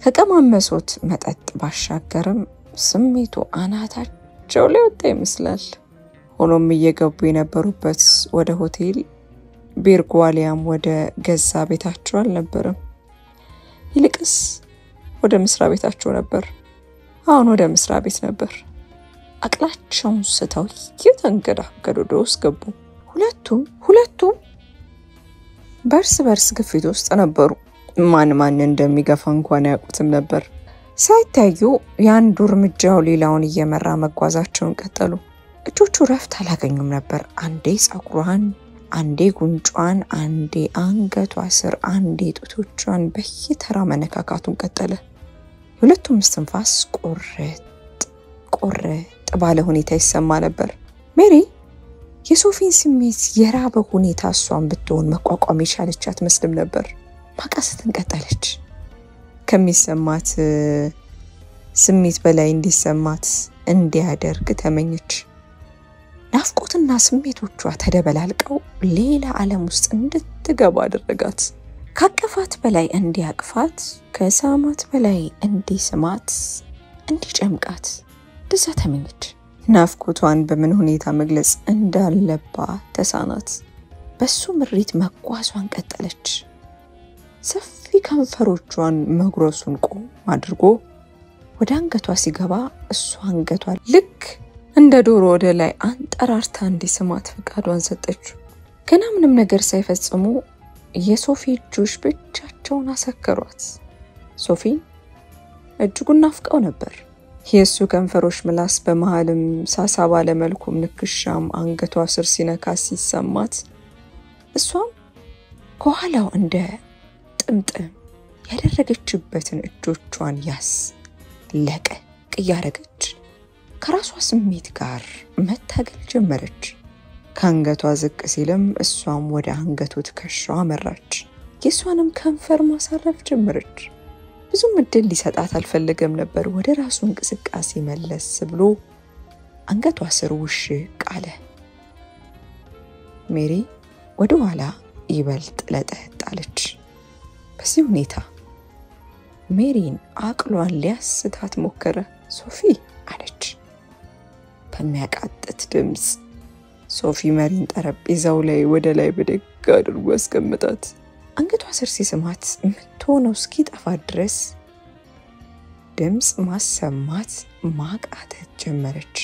ከቀማመሱት መጠጥ ባሻገርም ስሜቱ አናታቸው ላይ ወጣ ይመስላል። ሆኖም እየገቡ የነበሩበት ወደ ሆቴል ቤርጓሊያም ወደ ገዛ ቤታቸው አልነበረም። ይልቅስ ወደ መስሪያ ቤታቸው ነበር። አሁን ወደ መስሪያ ቤት ነበር። አቅላቸውን ስተው እየተንገዳገዱ ውስጥ ገቡ። ሁለቱም በርስ ግፊት ውስጥ ነበሩ። ማን እንደሚገፋ እንኳን ያውቁትም ነበር። ሳይታዩ ያንዱ እርምጃው ሌላውን እየመራ መጓዛቸውን ቀጠሉ። እጆቹ ረፍት አላገኙም ነበር። አንዴ ጸጉሯን፣ አንዴ ጉንጯን፣ አንዴ አንገቷ ስር፣ አንዴ ጡቶቿን በየተራ መነካካቱን ቀጠለ። ሁለቱም እስትንፋስ ቆረጥ ባለ ሁኔታ ይሰማ ነበር። ሜሪ የሶፊን ስሜት የራበ ሁኔታ እሷን ብትሆን መቋቋም የቻለች አትመስልም ነበር። ማቃሰትን ቀጠለች። ከሚሰማት ስሜት በላይ እንዲሰማት እንዲያደርግ ተመኘች። ናፍቆትና ስሜቶቿ ተደበላልቀው ሌላ ዓለም ውስጥ እንድትገባ አደረጋት። ካቀፋት በላይ እንዲያቅፋት፣ ከሳማት በላይ እንዲስማት፣ እንዲጨምቃት እንደዛ ተመኘች። ናፍቆቷን በምን ሁኔታ መግለጽ እንዳለባት ተሳናት። በሱ ምሪት መጓዟን ቀጠለች። ሰፊ ከንፈሮቿን መጉረሱን ቆም አድርጎ ወደ አንገቷ ሲገባ እሷ አንገቷ ልክ እንደ ዶሮ ወደ ላይ አንጠራርታ እንዲስማት ፈቃዷን ሰጠች። ገና ምንም ነገር ሳይፈጽሙ የሶፊ እጆች ብቻቸውን አሰከሯት። ሶፊ እጅጉን ናፍቀው ነበር። የሱ ከንፈሮች ምላስ በመሃልም ሳሳ ባለ መልኩም ንክሻም አንገቷ ስር ሲነካ ሲሰማት እሷም ከኋላው እንደ ጥምጥም ያደረገችበትን እጆቿን ለቀቅ እያደረገች ከራሷ ስሜት ጋር መታገል ጀመረች። ከአንገቷ ዝቅ ሲልም እሷም ወደ አንገቱ ትከሻዋ መራች። የሷንም ከንፈር ማሳረፍ ጀመረች። ብዙም እድል ሊሰጣት አልፈለገም ነበር። ወደ ራሱ እንቅስቃሴ መለስ ብሎ አንገቷ ስር ውሽቅ አለ። ሜሪ ወደ ኋላ ይበልጥ ለጠጣለች። በዚህ ሁኔታ ሜሪን አቅሏን ሊያስታት ሞከረ። ሶፊ አለች በሚያቃጥት ድምጽ። ሶፊ ሜሪን ጠረጴዛው ላይ ወደ ላይ በደግ አድርጎ አስቀመጣት። አንገቷ ስር ሲስማት ምትሆነው እስኪጠፋ ድረስ ድምጽ ማሰማት ማቃተት ጀመረች።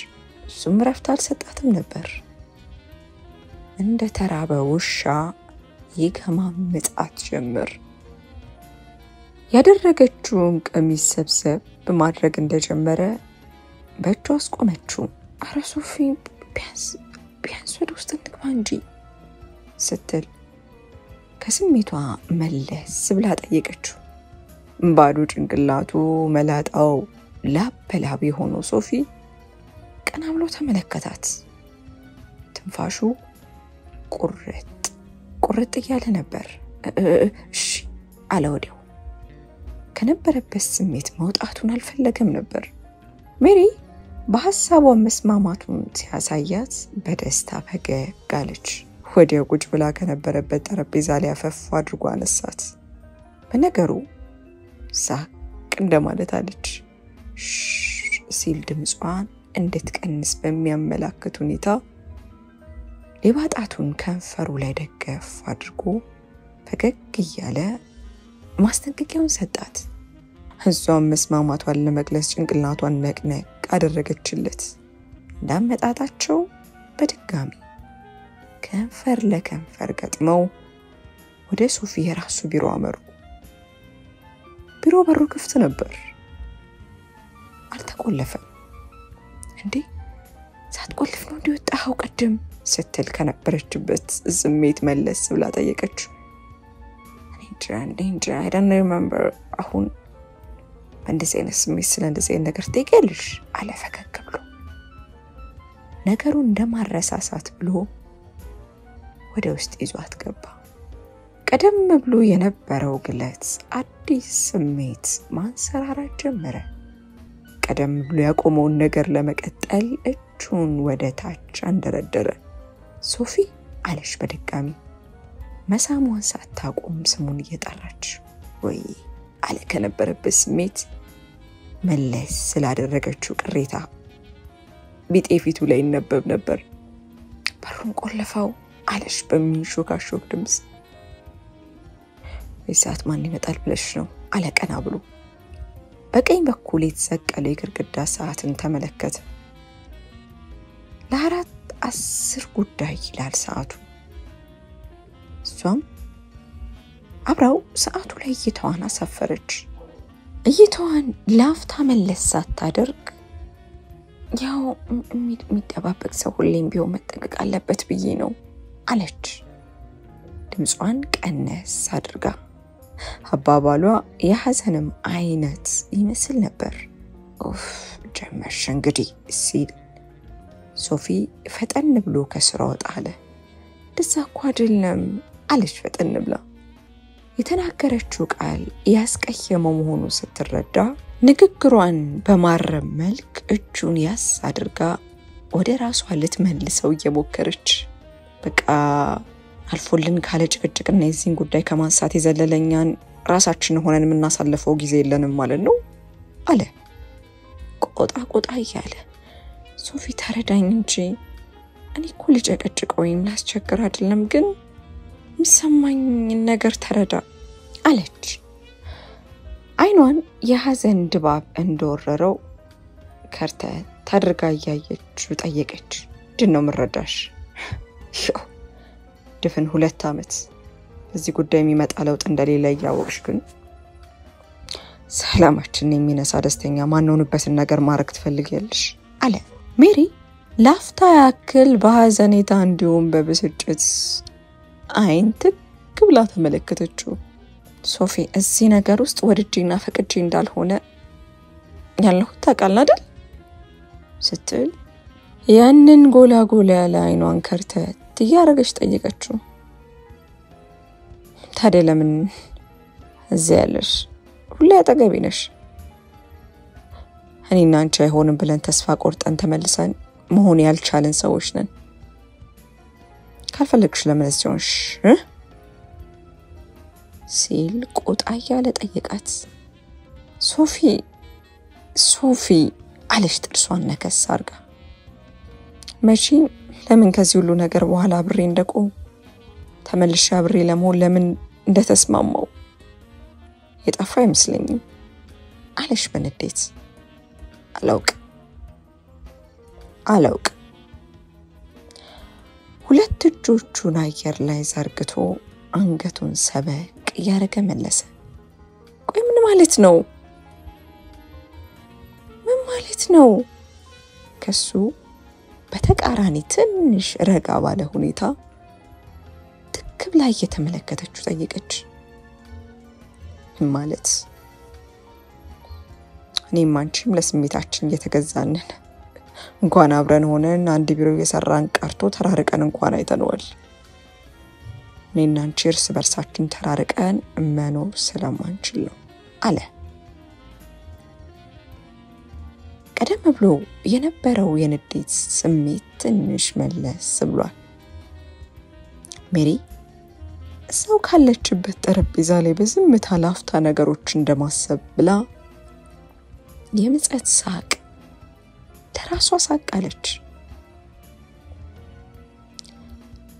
እሱም ረፍት አልሰጣትም ነበር። እንደ ተራበ ውሻ ይገማምጣት ጀመር። ያደረገችውን ቀሚስ ሰብሰብ በማድረግ እንደጀመረ በእጇ አስቆመችው። አረ ሶፊ ቢያንስ ወደ ውስጥ እንግባ እንጂ ስትል ከስሜቷ መለስ ብላ ጠየቀችው። ባዶ ጭንቅላቱ መላጣው ላበላብ ሆኖ ሶፊ ቀና ብሎ ተመለከታት። ትንፋሹ ቁርጥ እያለ ነበር። እሺ አለ ወዲያው። ከነበረበት ስሜት መውጣቱን አልፈለገም ነበር። ሜሪ በሐሳቧ መስማማቱን ሲያሳያት በደስታ ፈገግ አለች። ወዲያው ቁጭ ብላ ከነበረበት ጠረጴዛ ላይ አፈፍ አድርጎ አነሳት። በነገሩ ሳቅ እንደማለት አለች። ሲል ድምጿን እንድትቀንስ በሚያመላክት ሁኔታ ሌባጣቱን ከንፈሩ ላይ ደገፍ አድርጎ ፈገግ እያለ ማስጠንቀቂያውን ሰጣት። እሷም መስማማቷን ለመግለጽ ጭንቅላቷን ነቅነቅ አደረገችለት። እንዳመጣጣቸው በድጋሚ ከንፈር ለከንፈር ገጥመው ወደ ሶፊ የራሱ ቢሮ አመሩ። ቢሮ በሩ ክፍት ነበር፣ አልተቆለፈም። እንዴ ሳትቆልፍ ነው እንዲወጣው ቀደም ስትል ከነበረችበት ስሜት መለስ ብላ ጠየቀች። እንጃ I don't remember አሁን እንደዚህ አይነት ስሜት ስለ እንደዚህ አይነት ነገር ትገልሽ አለ ፈገግ ብሎ። ነገሩን እንደማረሳሳት ብሎ ወደ ውስጥ ይዟት ገባ። ቀደም ብሎ የነበረው ግለት አዲስ ስሜት ማንሰራራት ጀመረ። ቀደም ብሎ ያቆመውን ነገር ለመቀጠል እጁን ወደ ታች አንደረደረ። ሶፊ አለሽ በድጋሚ መሳሟን ሳታቆም ስሙን እየጠራች ወይ አለ ከነበረበት ስሜት መለስ ስላደረገችው ቅሬታ ቢጤ ፊቱ ላይ ይነበብ ነበር። በሩን ቆልፈው አለሽ በሚንሾካሾክ ድምጽ። እሳት ማን ይመጣል ብለሽ ነው አለ ቀና ብሎ። በቀኝ በኩል የተሰቀለ የግድግዳ ሰዓትን ተመለከተ። ለ4:10 ጉዳይ ይላል ሰዓቱ። እሷም አብራው ሰዓቱ ላይ እይታዋን አሰፈረች። እይታዋን ላፍታ መለስ ሳታደርግ ያው የሚጠባበቅ ሰው ሁሌም ቢሆን መጠንቀቅ አለበት ብዬ ነው አለች ድምጿን ቀነስ አድርጋ። አባባሏ የሐዘንም አይነት ይመስል ነበር። ኡፍ ጀመርሽ እንግዲህ ሲል ሶፊ ፈጠን ብሎ ከስራ ወጣለ። ደስ እኮ አይደለም አለች ፈጠን ብላ። የተናገረችው ቃል ያስቀየመው መሆኑ ስትረዳ ንግግሯን በማረም መልክ እጁን ያስ አድርጋ ወደ ራሷ ልትመልሰው እየሞከረች በቃ አልፎልን ካለ ጭቅጭቅና የዚህን ጉዳይ ከማንሳት የዘለለኛን ራሳችን ሆነን የምናሳልፈው ጊዜ የለንም ማለት ነው አለ ቆጣ እያለ። ሶፊ ተረዳኝ እንጂ እኔ እኮ ልጨቀጭቀው ወይም ላስቸግር አይደለም፣ ግን የሚሰማኝ ነገር ተረዳ አለች። አይኗን የሐዘን ድባብ እንደወረረው ከርተ ታድርጋ እያየችው ጠየቀች። ድነው ምረዳሽ? ድፍን 2 ዓመት በዚህ ጉዳይ የሚመጣ ለውጥ እንደሌለ ያወቅሽ ግን ሰላማችን የሚነሳ ደስተኛ ማንሆንበትን ነገር ማድረግ ትፈልጊያለሽ አለ። ሜሪ ላፍታ ያክል በሐዘኔታ እንዲሁም በብስጭት አይን ትክ ብላ ተመለከተችው። ሶፊ እዚህ ነገር ውስጥ ወድጄና ፈቅጄ እንዳልሆነ ያለው ታውቃለህ አይደል ስትል ያንን ጎላ ያለ አይኗን ከርተት ያረገች ጠየቀችው። ታዲያ ለምን እዚህ ያለሽ? ሁሌ አጠገቤ ነሽ። እኔና አንቺ አይሆንም ብለን ተስፋ ቆርጠን ተመልሰን መሆን ያልቻለን ሰዎች ነን። ካልፈለግሽ ለምን እዚህ ሆንሽ ሲል ቆጣ ያለ ጠየቃት። ሶፊ አለች ጥርሷን ነከስ አርጋ። መቼም ለምን ከዚህ ሁሉ ነገር በኋላ አብሬ እንደቆም ተመልሼ አብሬ ለመሆን ለምን እንደተስማማው የጠፋ አይመስለኝም አለሽ በንዴት። አላውቅ ሁለት እጆቹን አየር ላይ ዘርግቶ አንገቱን ሰበቅ ያረገ መለሰ። ቆይ ምን ማለት ነው? ከሱ በተቃራኒ ትንሽ ረጋ ባለ ሁኔታ ትክብ ላይ እየተመለከተችው ጠየቀች። ማለት እኔም አንቺም ለስሜታችን እየተገዛንን እንኳን አብረን ሆነን አንድ ቢሮ እየሰራን ቀርቶ ተራርቀን እንኳን አይተነዋል። እኔና አንቺ እርስ በርሳችን ተራርቀን መኖር ስለማንችል ነው አለ። ቀደም ብሎ የነበረው የንዴት ስሜት ትንሽ መለስ ብሏል። ሜሪ እዛው ካለችበት ጠረጴዛ ላይ በዝምታ ላፍታ ነገሮች እንደማሰብ ብላ የምጸት ሳቅ ለራሷ ሳቃለች።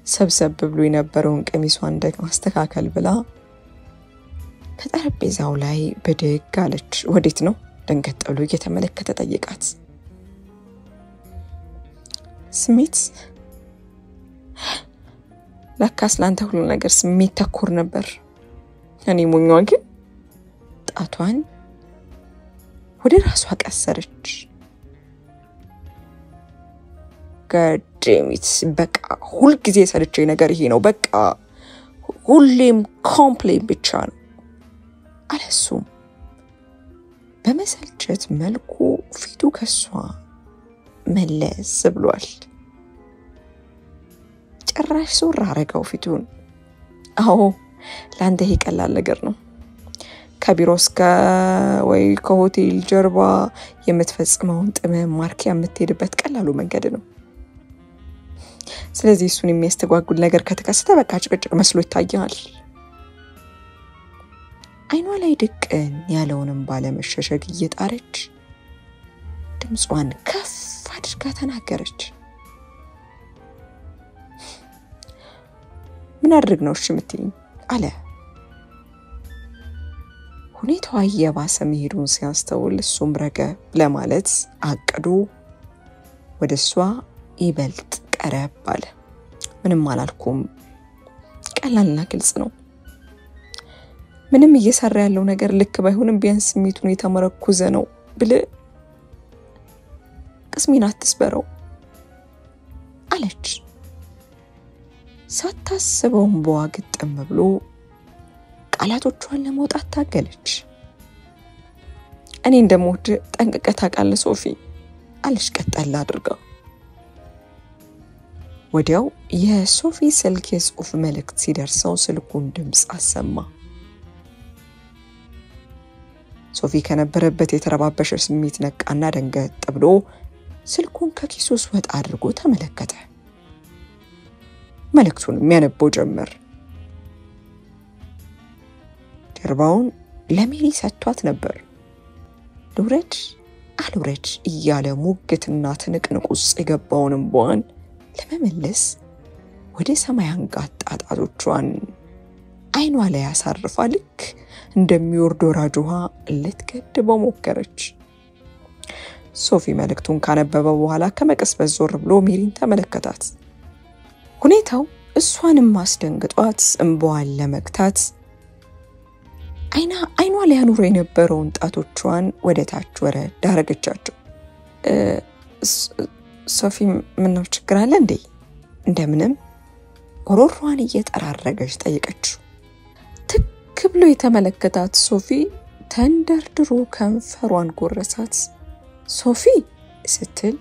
ሰብሰብ ብሎ የነበረውን ቀሚሷን ማስተካከል ብላ ከጠረጴዛው ላይ በድግ አለች። ወዴት ነው? ደንገጥ ብሎ እየተመለከተ ጠየቃት። ስሜት ለካስ ላንተ ሁሉ ነገር ስሜት ተኮር ነበር። እኔ ሞኛዋ ግን ጣቷን ወደ ራሷ ቀሰረች። ጋዴሚት በቃ ሁሉ ጊዜ ሰለቸኝ ነገር ይሄ ነው በቃ ሁሌም ኮምፕሌን ብቻ ነው አለሱም በመሰልቸት መልኩ ፊቱ ከሷ መለስ ብሏል ጭራሽ ሱራ አረጋው ፊቱን አዎ ላንተ ይቀላል ነገር ነው ከቢሮስካ ወይ ከሆቴል ጀርባ የምትፈጽመውን ጥመም ማርኪያ የምትሄድበት ቀላሉ መንገድ ነው ስለዚህ እሱን የሚያስተጓጉል ነገር ከተከሰተ በቃ ጭቅጭቅ መስሎ ይታያል አይኗ ላይ ድቅን ያለውንም ባለመሸሸግ እየጣረች ድምጿን ከፍ አድርጋ ተናገረች ምን አድርግ ነው እሺ የምትይኝ አለ ሁኔታው እየባሰ መሄዱን ሲያስተውል እሱም ረገ ለማለት አቅዶ ወደሷ ይበልጥ ቀረብ አለ ምንም አላልኩም ቀላልና ግልጽ ነው ምንም እየሰራ ያለው ነገር ልክ ባይሆንም ቢያንስ ስሜቱን የተመረኮዘ ነው ብለ ቅስሚን አትስበረው አለች ሳታስበው በዋግጥም ብሎ ቃላቶቿን ለማውጣት ታገለች እኔ እንደምወድ ጠንቅቀህ ታውቃለህ ሶፊ አለች ቀጠል አድርጋ ወዲያው የሶፊ ስልክ የጽሁፍ መልእክት ሲደርሰው ስልኩን ድምጽ አሰማ ሶፊ ከነበረበት የተረባበሸ ስሜት ነቃና ደንገጥ ብሎ ስልኩን ከኪሱ ወጣ አድርጎ ተመለከተ መልእክቱን የሚያነበው ጀመር ጀርባውን ለሜሪ ሰጥቷት ነበር ሉረድ አሉረድ እያለ ሙግትና ትንቅንቅ ውስጥ የገባውንም እንባዋን ለመመለስ ወደ ሰማይ አንጋጣ ጣቶቿን አይኗ ላይ ያሳርፋ ልክ እንደሚወርድ ወራጅ ውሃ ልትገድበው ሞከረች ሶፊ መልእክቱን ካነበበ በኋላ ከመቀስበስ ዞር ብሎ ሜሪን ተመለከታት ሁኔታው እሷንም ማስደንግጧት እንባዋን ለመግታት አይኗ ላይ አኑሮ የነበረውን ጣቶቿን ወደ ታች ወረድ ዳረገቻቸው ሶፊ ምን ነው ችግር አለ እንዴ እንደምንም ጎሮሯን እየጠራረገች ጠየቀችው ትክ ብሎ የተመለከታት ሶፊ ተንደርድሮ ከንፈሯን ጎረሳት ሶፊ ስትል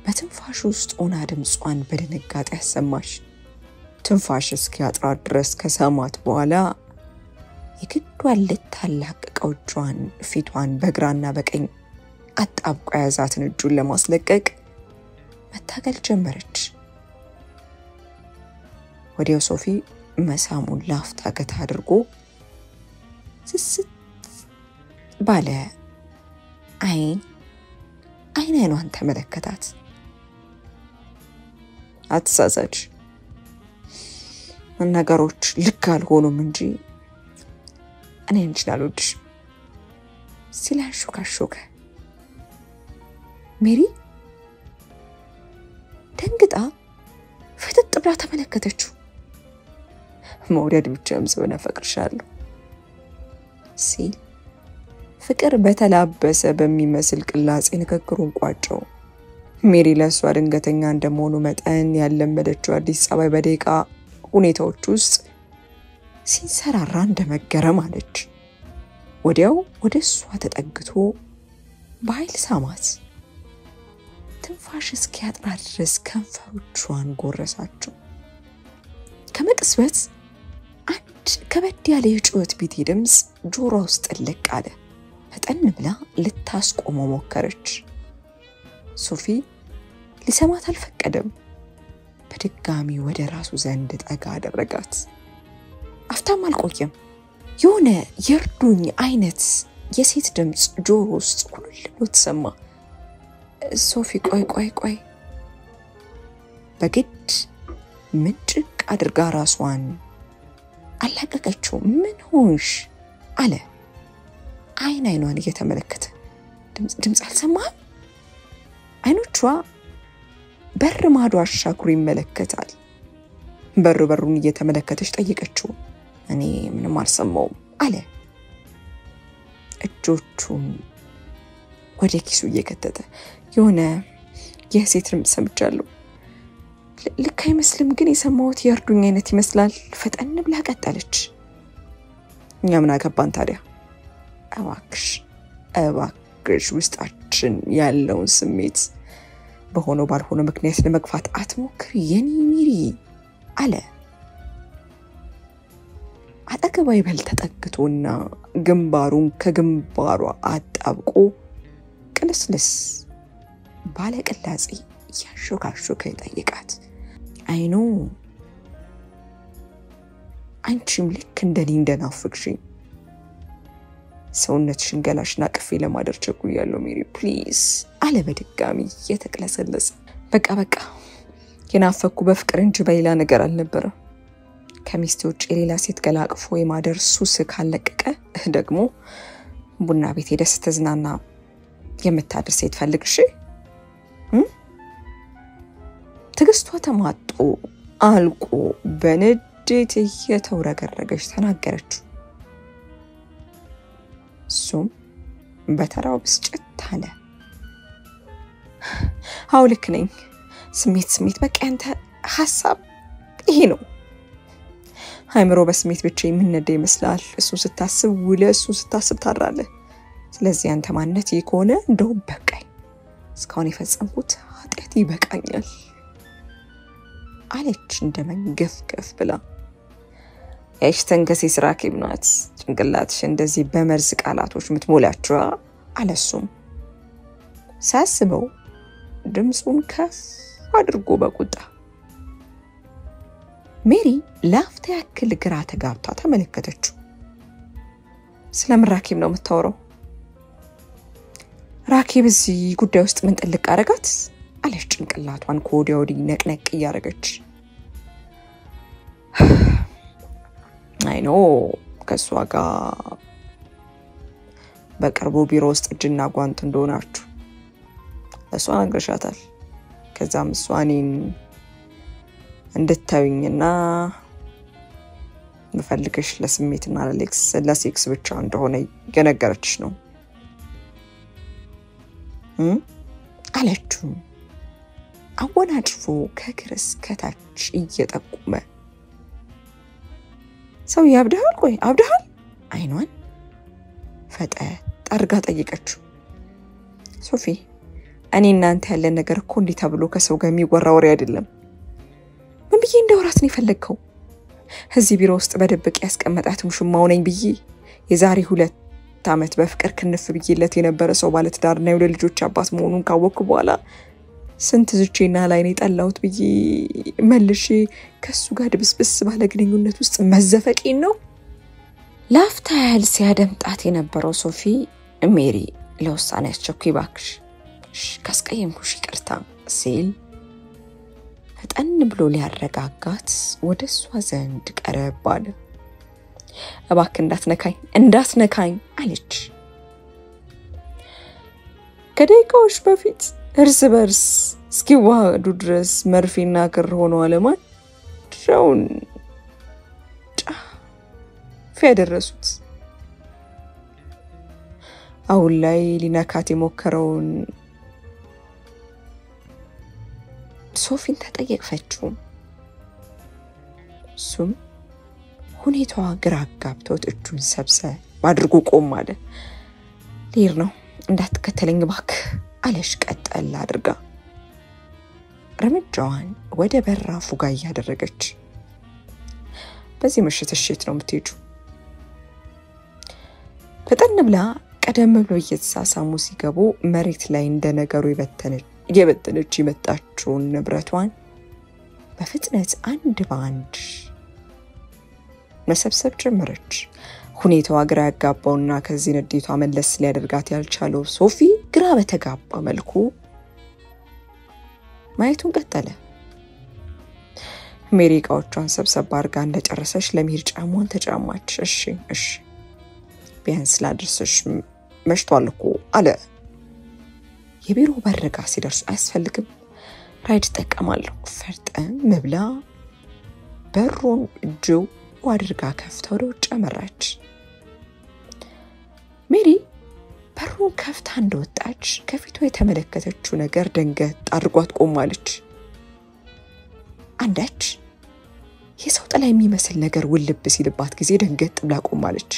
በትንፋሽ ውስጥ ሆና ድምጿን በድንጋጤ ያሰማሽ ትንፋሽ እስኪያጥራት ድረስ ከሰማት በኋላ የግዷን ልታላቅቀው እጇን ፊቷን በግራና በቀኝ አጣብቆ ያዛትን እጁን ለማስለቀቅ መታገል ጀመረች ወዲያው ሶፊ መሳሙን ላፍታ ገታ አድርጎ ስስት ባለ አይኗን ተመለከታት አትሳሳች ነገሮች ልክ አልሆኑም እንጂ እኔ እንችላልሽ ሲላሹካሹከ ሜሪ ደንግጣ ፍጥጥ ብላ ተመለከተችው መውደድ ብቻም ሰውና ፈቅርሻለሁ ሲል ፍቅር በተላበሰ በሚመስል ቅላጼ ንግግሩን ቋጨው ሜሪ ለሷ ድንገተኛ እንደመሆኑ መጠን ያለመደችው አዲስ ጸባይ በደቂቃ ሁኔታዎች ውስጥ ሲንሰራራ እንደመገረም አለች ወዲያው ወደሷ ተጠግቶ በኃይል ሳማት ትንፋሽ እስኪያጥራት ድረስ ከንፈሮቿን ጎረሳቸው ከመቅስበት አንድ ከበድ ያለ የጩኸት ቢት ድምጽ ጆሮ ውስጥ ልቅ አለ ፈጠን ብላ ልታስቆመው ሞከረች ሶፊ ሊሰማት አልፈቀደም በድጋሚ ወደ ራሱ ዘንድ ጠጋ አደረጋት አፍታም አልቆየም የሆነ የርዱኝ አይነት የሴት ድምጽ ጆሮ ውስጥ ኩልል ብሎ ተሰማ ሶፊ ቆይ በግድ ምንጭቅ አድርጋ ራስዋን አላቀቀችው ምን ሆንሽ አለ አይኗን እየተመለከተ ድምጽ አልሰማም አይኖቿ በር ማዶ አሻግሮ ይመለከታል በሩን እየተመለከተች ጠየቀችው እኔ ምንም አልሰማውም አለ እጆቹን ወደ ኪሱ እየከተተ የሆነ የሴት ድምጽ ሰምቻለሁ። ልክ አይመስልም ግን የሰማሁት የእርዱኝ አይነት ይመስላል። ፈጠን ብላ ቀጠለች። እኛ ምን አገባን ታዲያ? እባክሽ ውስጣችን ያለውን ስሜት በሆነው ባልሆነው ምክንያት ለመግፋት አትሞክር የኔ ሚሪ አለ። አጠገቧ ይበል ተጠግቶና ግንባሩን ከግንባሯ አጣብቆ ቅልስልስ ባለቅላጼ ያሾካሾከ ይጠይቃት። አይኑ አንቺም ልክ እንደኔ እንደናፍቅሽኝ ሰውነትሽን ገላሽና ቅፌ ለማደር ቸኩያለሁ ሜሪ ፕሊዝ አለ በድጋሚ የተቅለሰለሰ። በቃ የናፈኩ በፍቅር እንጂ በሌላ ነገር አልነበረም። ከሚስት ውጭ ሌላ ሴት ገላቅፎ የማደር ሱስ ካለቀቀ ደግሞ ቡና ቤት ሄደስ ተዝናና የምታደር ሴት ፈልግሽ። ትግስቷ ተማጦ አልቆ በንዴት የተውረገረገች ተናገረች። እሱም በተራው ብስጭት አለ። አው ልክ ነኝ። ስሜት በቃ አንተ ሐሳብ ይሄ ነው። አይምሮ በስሜት ብቻ የሚነዳ ይመስላል። እሱ ስታስብ ውለ እሱ ስታስብ ታድራለህ። ስለዚህ አንተ ማንነት ይኮነ እንደው በቃኝ። እስካሁን የፈጸምኩት ኃጢአት ይበቃኛል አለች እንደመንገፍገፍ ብላ። ያሽተንከሴ ስራ ከብናት ጭንቅላትሽ እንደዚህ በመርዝ ቃላቶች ምትሞላቸው አለሱም ሳስበው ድምጹን ከፍ አድርጎ በቁጣ። ሜሪ ላፍታ ያክል ግራ ተጋብታ ተመለከተችው። ስለምራኪብ ነው የምታወራው? ራኪብ እዚህ ጉዳይ ውስጥ ምን ጥልቅ አረጋት አለች ጭንቅላቷን ከወዲያ ወዲህ ነቅነቅ እያረገች። አይኖ ከሷ ጋር በቅርቡ ቢሮ ውስጥ እጅና ጓንት እንደሆናችሁ እሷ ነግረሻታል። ከዛም እሷ እኔን እንድታዩኝና በፈልገሽ ለስሜትና ለሴክስ ብቻ እንደሆነ የነገረችሽ ነው አለችው አወናጭፎ ከግርስ ከታች እየጠቆመ። ሰው ያብደሃል? ቆይ አብደሃል? አይኗን ፈጠ አርጋ ጠየቀችው። ሶፊ እኔ እናንተ ያለን ነገር እኮ እንዴ ተብሎ ከሰው ጋር የሚወራ ወሬ አይደለም። ምን ብዬ እንደወራት ነው የፈለግከው? እዚህ ቢሮ ውስጥ በደብቅ ያስቀመጣት ሙሽማው ነኝ ብዬ የዛሬ 2 ዓመት በፍቅር ክንፍ ብዬለት የነበረ ሰው ባለትዳርና የሁለት ልጆች አባት መሆኑን ካወቅኩ በኋላ ስንት ዝቼና ላይ ነው ጠላውት ብዬ መልሼ ከሱ ጋር ድብስብስ ባለ ግንኙነት ውስጥ መዘፈቄን ነው። ላፍታ ያህል ሲያደምጣት የነበረው ሶፊ ሜሪ ለውሳኔ አስቸኩይ ባክሽ ካስቀየምኩሽ ይቅርታ ሲል ፈጠን ብሎ ሊያረጋጋት ወደሷ ዘንድ ቀረብ አለ። እባክህ እንዳትነካኝ አለች። ከደቂቃዎች በፊት እርስ በርስ እስኪዋሃዱ ድረስ መርፌና ክር ሆኖ አለማቸውን ጫፍ ያደረሱት አሁን ላይ ሊነካት የሞከረውን ሶፊን ተጠየቀችው። እሱም ሁኔታዋ ግራ አጋብቶት እጁን ሰብሰብ አድርጎ ቆም አለ። ሊር ነው እንዳትከተለኝ እባክህ አለሽ ቀጠል አድርጋ እርምጃዋን ወደ በራፉ ጋር ያደረገች። በዚህ ምሽት እሽት ነው የምትሄጂው? ፈጠን ብላ ቀደም ብሎ እየተሳሳሙ ሲገቡ መሬት ላይ እንደነገሩ የበተነች የመጣችውን ንብረቷን በፍጥነት አንድ ባንድ መሰብሰብ ጀመረች። ሁኔታዋ ግራ ያጋባውና ከዚህ ንዴቷ መለስ ሊያደርጋት ያልቻለው ሶፊ ግራ በተጋባ መልኩ ማየቱን ቀጠለ። ሜሪ እቃዎቿን ሰብሰብ አድርጋ እንደጨረሰች ለመሄድ ጫሟን ተጫማች። እሺ ቢያንስ ላድርስሽ መሽቷል እኮ አለ። የቢሮ በረጋ ሲደርስ አያስፈልግም ራይድ ተጠቀማለሁ ፈርጠም መብላ በሩን ጆ አድርጋ ከፍታ ወደ ውጭ አመራች። ሜሪ በሩን ከፍታ እንደወጣች ከፊቷ የተመለከተችው ነገር ደንገጥ አድርጓት ቆማለች። አንዳች የሰው ጥላ የሚመስል ነገር ውልብ ሲልባት ጊዜ ደንገጥ ብላ ቆማለች።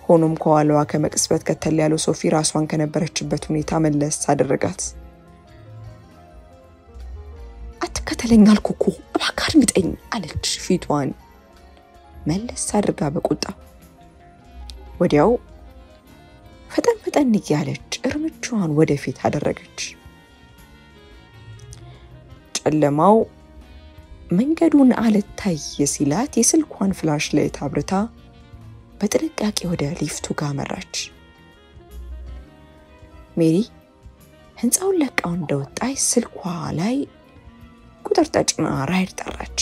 ሆኖም ከኋላዋ ከመቅስበት ከተል ያለው ሶፊ ራሷን ከነበረችበት ሁኔታ መለስ አደረጋት። አትከተለኝ አልኩህ እኮ እባክህ አድምጠኝ አለች ፊቷን መለስ አድርጋ በቁጣ። ወዲያው ፈጠን እያለች እርምጃዋን ወደፊት አደረገች። ጨለማው መንገዱን አልታይ ሲላት የስልኳን ፍላሽ ላይት አብርታ በጥንቃቄ ወደ ሊፍቱ ጋር መራች። ሜሪ ህንጻውን ለቃው እንደወጣች ስልኳ ላይ ቁጥር ተጭና ራይድ ጠራች።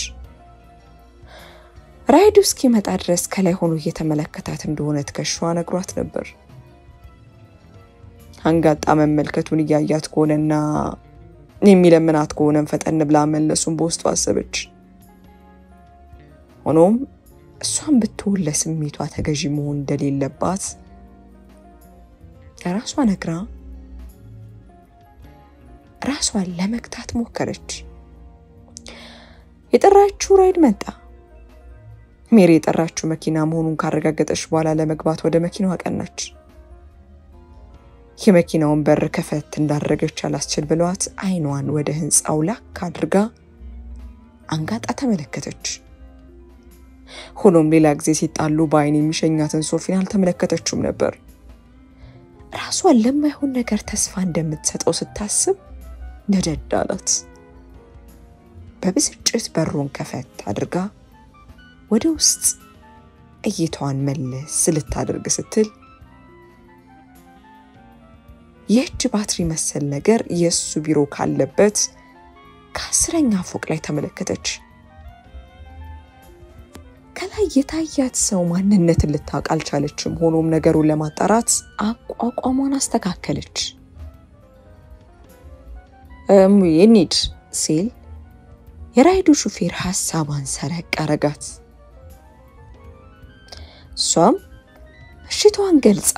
ራይዱ እስኪመጣ ድረስ ከላይ ሆኖ እየተመለከታት እንደሆነ ትከሻዋ ነግሯት ነበር። አንጋጣ መመልከቱን እያያት ከሆነና የሚለምናት ከሆነ ፈጠን ብላ መለሱን በውስጧ አሰበች። ሆኖም እሷን ብትውል ለስሜቷ ተገዢ መሆን እንደሌለባት ራሷ ነግራ ራሷን ለመግታት ሞከረች። የጠራችው ራይድ መጣ። ሜሪ የጠራችው መኪና መሆኑን ካረጋገጠች በኋላ ለመግባት ወደ መኪናው አቀናች። የመኪናውን በር ከፈት እንዳደረገች አላስችል ብሏት አይኗን ወደ ህንጻው ላክ አድርጋ አንጋጣ ተመለከተች። ሆኖም ሌላ ጊዜ ሲጣሉ በአይን የሚሸኛትን ሶፊን አልተመለከተችውም ነበር። ራሷን ለማይሆን ነገር ተስፋ እንደምትሰጠው ስታስብ ነደድ አላት። በብስጭት በሩን ከፈት አድርጋ ወደ ውስጥ እይታዋን መለስ ልታደርግ ስትል የእጅ ባትሪ መሰል ነገር የሱ ቢሮ ካለበት ከ10ኛ ፎቅ ላይ ተመለከተች። ከላይ የታያት ሰው ማንነትን ልታውቅ አልቻለችም። ሆኖም ነገሩን ለማጣራት አቋቋሟን አስተካከለች። የኒድ ሲል የራይዱ ሹፌር ሐሳቧን ሰረቅ አረጋት። ሷም እሽቷን ገልጻ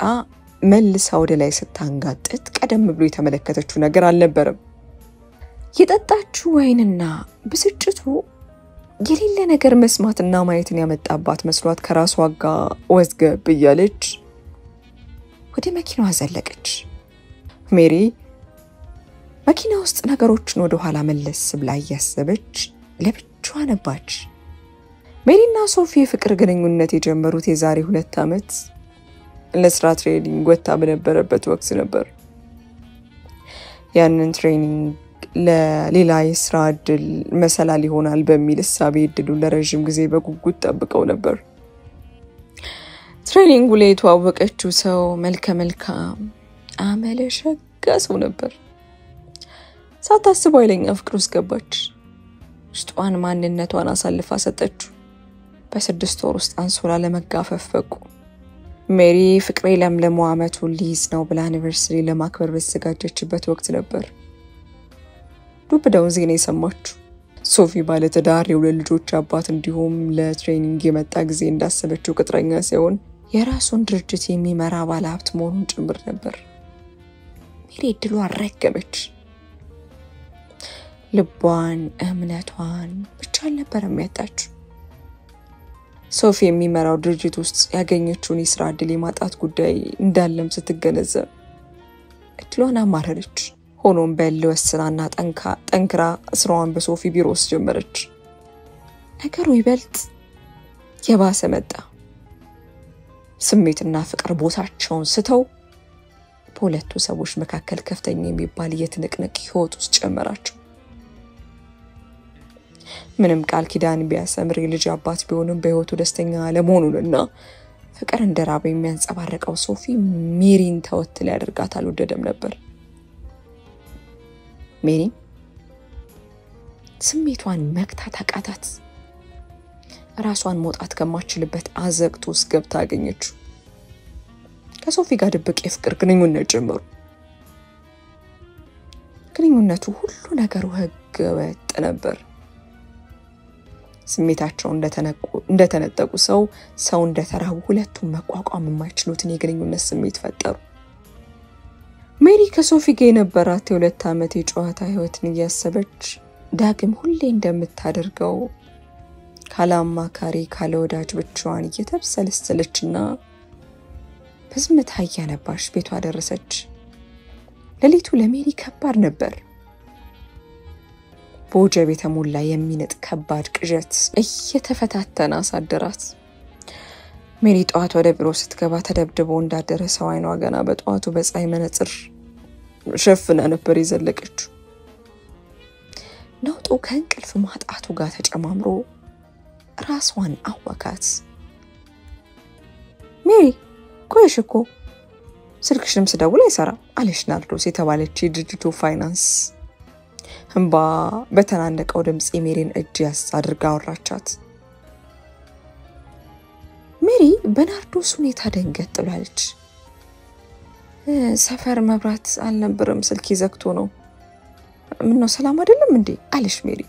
መልሳ ወደ ላይ ስታንጋጥጥ ቀደም ብሎ የተመለከተችው ነገር አልነበረም። የጠጣችው ወይንና ብስጭቱ የሌለ ነገር መስማትና ማየትን ያመጣባት መስሏት ከራሷ ጋር ወዝገብ እያለች ወደ መኪናዋ ዘለቀች። ሜሪ መኪና ውስጥ ነገሮችን ወደ ኋላ መለስ ብላ እያሰበች ለብቻዋ ነባች። ሜሪና ሶፊ ፍቅር ግንኙነት የጀመሩት የዛሬ 2 ዓመት ለስራ ትሬኒንግ ወጣ በነበረበት ወቅት ነበር። ያንን ትሬኒንግ ለሌላ የስራ እድል መሰላል ይሆናል በሚል እሳቤ እድሉ ለረጅም ጊዜ በጉጉት ጠብቀው ነበር። ትሬኒንጉ ላይ የተዋወቀችው ሰው መልካም አመለሸጋ ሰው ነበር። ሳታስበው ኃይለኛ ፍቅር ውስጥ ገባች። ውስጧን ማንነቷን አሳልፋ ሰጠችው። በ6 ወር ውስጥ አንሶላ ለመጋፈፍ በቁ። ሜሪ ፍቅሬ ለምለሙ ዓመቱን ሊዝ ነው ብላ አኒቨርሰሪ ለማክበር በተዘጋጀችበት ወቅት ነበር ዱብዳውን ዜና የሰማችው። ሶፊ ባለትዳር የሁለት ልጆች አባት እንዲሁም ለትሬኒንግ የመጣ ጊዜ እንዳሰበችው ቅጥረኛ ሳይሆን የራሱን ድርጅት የሚመራ ባለሀብት መሆኑን ጭምር ነበር። ሜሪ እድሏን ረገመች። ልቧን እምነቷን ብቻ አልነበረም ያጣችው። ሶፊ የሚመራው ድርጅት ውስጥ ያገኘችውን የስራ እድል የማጣት ጉዳይ እንዳለም ስትገነዘብ እድሏን አማረረች። ሆኖም በልወስናና ጠንክራ ስራዋን በሶፊ ቢሮ ውስጥ ጀመረች። ነገሩ ይበልጥ የባሰ መጣ። ስሜትና ፍቅር ቦታቸውን ስተው በሁለቱ ሰዎች መካከል ከፍተኛ የሚባል የትንቅንቅ ህይወት ውስጥ ጨመራቸው። ምንም ቃል ኪዳን ቢያሰምር ልጅ አባት ቢሆንም በህይወቱ ደስተኛ ለመሆኑንና ፍቅር እንደራበ የሚያንጸባርቀው ሶፊ ሜሪን ተወት ሊያደርጋት አልወደደም ነበር። ሜሪ ስሜቷን መግታት አቃታት። ራሷን መውጣት ከማችልበት አዘቅት ውስጥ ገብታ አገኘችው። ከሶፊ ጋር ድብቅ የፍቅር ግንኙነት ጀመሩ። ግንኙነቱ ሁሉ ነገሩ ህገ ወጥ ነበር። ስሜታቸው እንደተነጠቁ ሰው እንደተራቡ ሁለቱም መቋቋም የማይችሉትን የግንኙነት ስሜት ፈጠሩ። ሜሪ ከሶፊ ጋር የነበራት የ2 ዓመት የጨዋታ ህይወትን እያሰበች ዳግም ሁሌ እንደምታደርገው ካላማካሪ ካለወዳጅ ብቻዋን እየተብሰለሰለችና በዝምታ እያነባች ቤቷ ደረሰች። ሌሊቱ ለሜሪ ከባድ ነበር። በወጀብ የተሞላ የሚነጥ ከባድ ቅዠት እየተፈታተና አሳደራት። ሜሪ ጠዋት ወደ ቢሮ ስትገባ ተደብድቦ እንዳደረ ሰው አይኗ ገና በጠዋቱ በፀሐይ መነጽር ሸፍና ነበር የዘለቀችው። ነውጡ ከእንቅልፍ ማጣቱ ጋር ተጨማምሮ ራስዋን አወካት። ሜሪ ቆይሽ እኮ ስልክሽም ስደውል አይሰራም አለች ናርዶስ የተባለች የድርጅቱ ፋይናንስ እንባ በተናነቀው ድምጽ የሜሪን እጅ ያዝ አድርጋ አወራቻት። ሜሪ በናርዶስ ሁኔታ ደንገጥ ብላለች። ሰፈር መብራት አልነበረም፣ ስልክ ዘግቶ ነው። ምን ነው ሰላም አይደለም እንዴ አለች ሜሪ።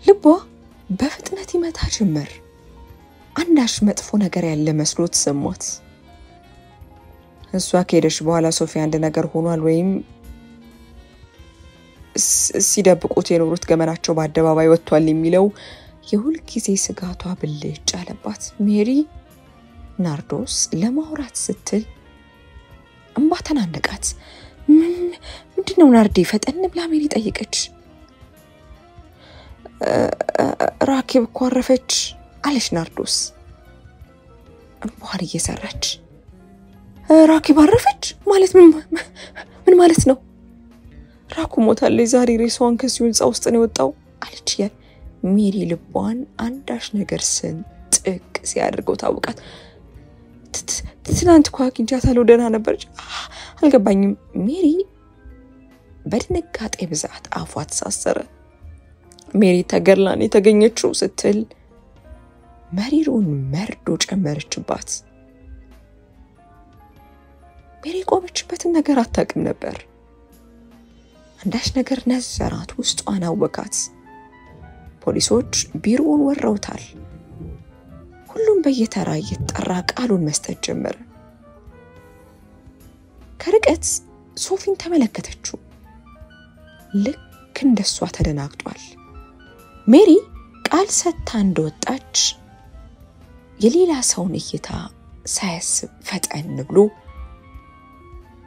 ልቧ በፍጥነት ይመታ ጀመር። አንዳች መጥፎ ነገር ያለ መስሎት ሰማት። እሷ ከሄደች በኋላ ሶፊ አንድ ነገር ሆኗል ወይም ሲደብቁት የኖሩት ገመናቸው በአደባባይ ወጥቷል የሚለው የሁል ጊዜ ስጋቷ ብልጭ አለባት። ሜሪ ናርዶስ ለማውራት ስትል እንባ ተናነቃት። ምንድነው ናርዲ? ፈጠን ብላ ሜሪ ጠይቀች። ራኬብ እኮ አረፈች አለች ናርዶስ እንባዋን እየሰራች። ራኬብ አረፈች ማለት ምን ማለት ነው? ራኩ ሞታለች ዛሬ ሬሷን ከዚህ ህንጻ ውስጥ ነው የወጣው አለች። ሜሪ ልቧን አንዳች ነገር ስንጥቅ ሲያደርገው ታውቃት። ትናንት እኮ አግኝቻታለሁ ደህና ነበረች። አልገባኝም። ሜሪ በድንጋጤ ብዛት አፏ ተሳሰረ። ሜሪ ተገርላን የተገኘችው ስትል መሪሩን መርዶ ጨመረችባት። ሜሪ ቆመችበትን ነገር አታውቅም ነበር። አንዳች ነገር ነዘራት፣ ውስጧን አወካት። ፖሊሶች ቢሮውን ወረውታል። ሁሉም በየተራ እየተጠራ ቃሉን መስጠት ጀመረ። ከርቀት ሶፊን ተመለከተችው። ልክ እንደሷ ተደናግጧል። ሜሪ ቃል ሰጥታ እንደወጣች የሌላ ሰውን እይታ ሳያስብ ፈጠን ብሎ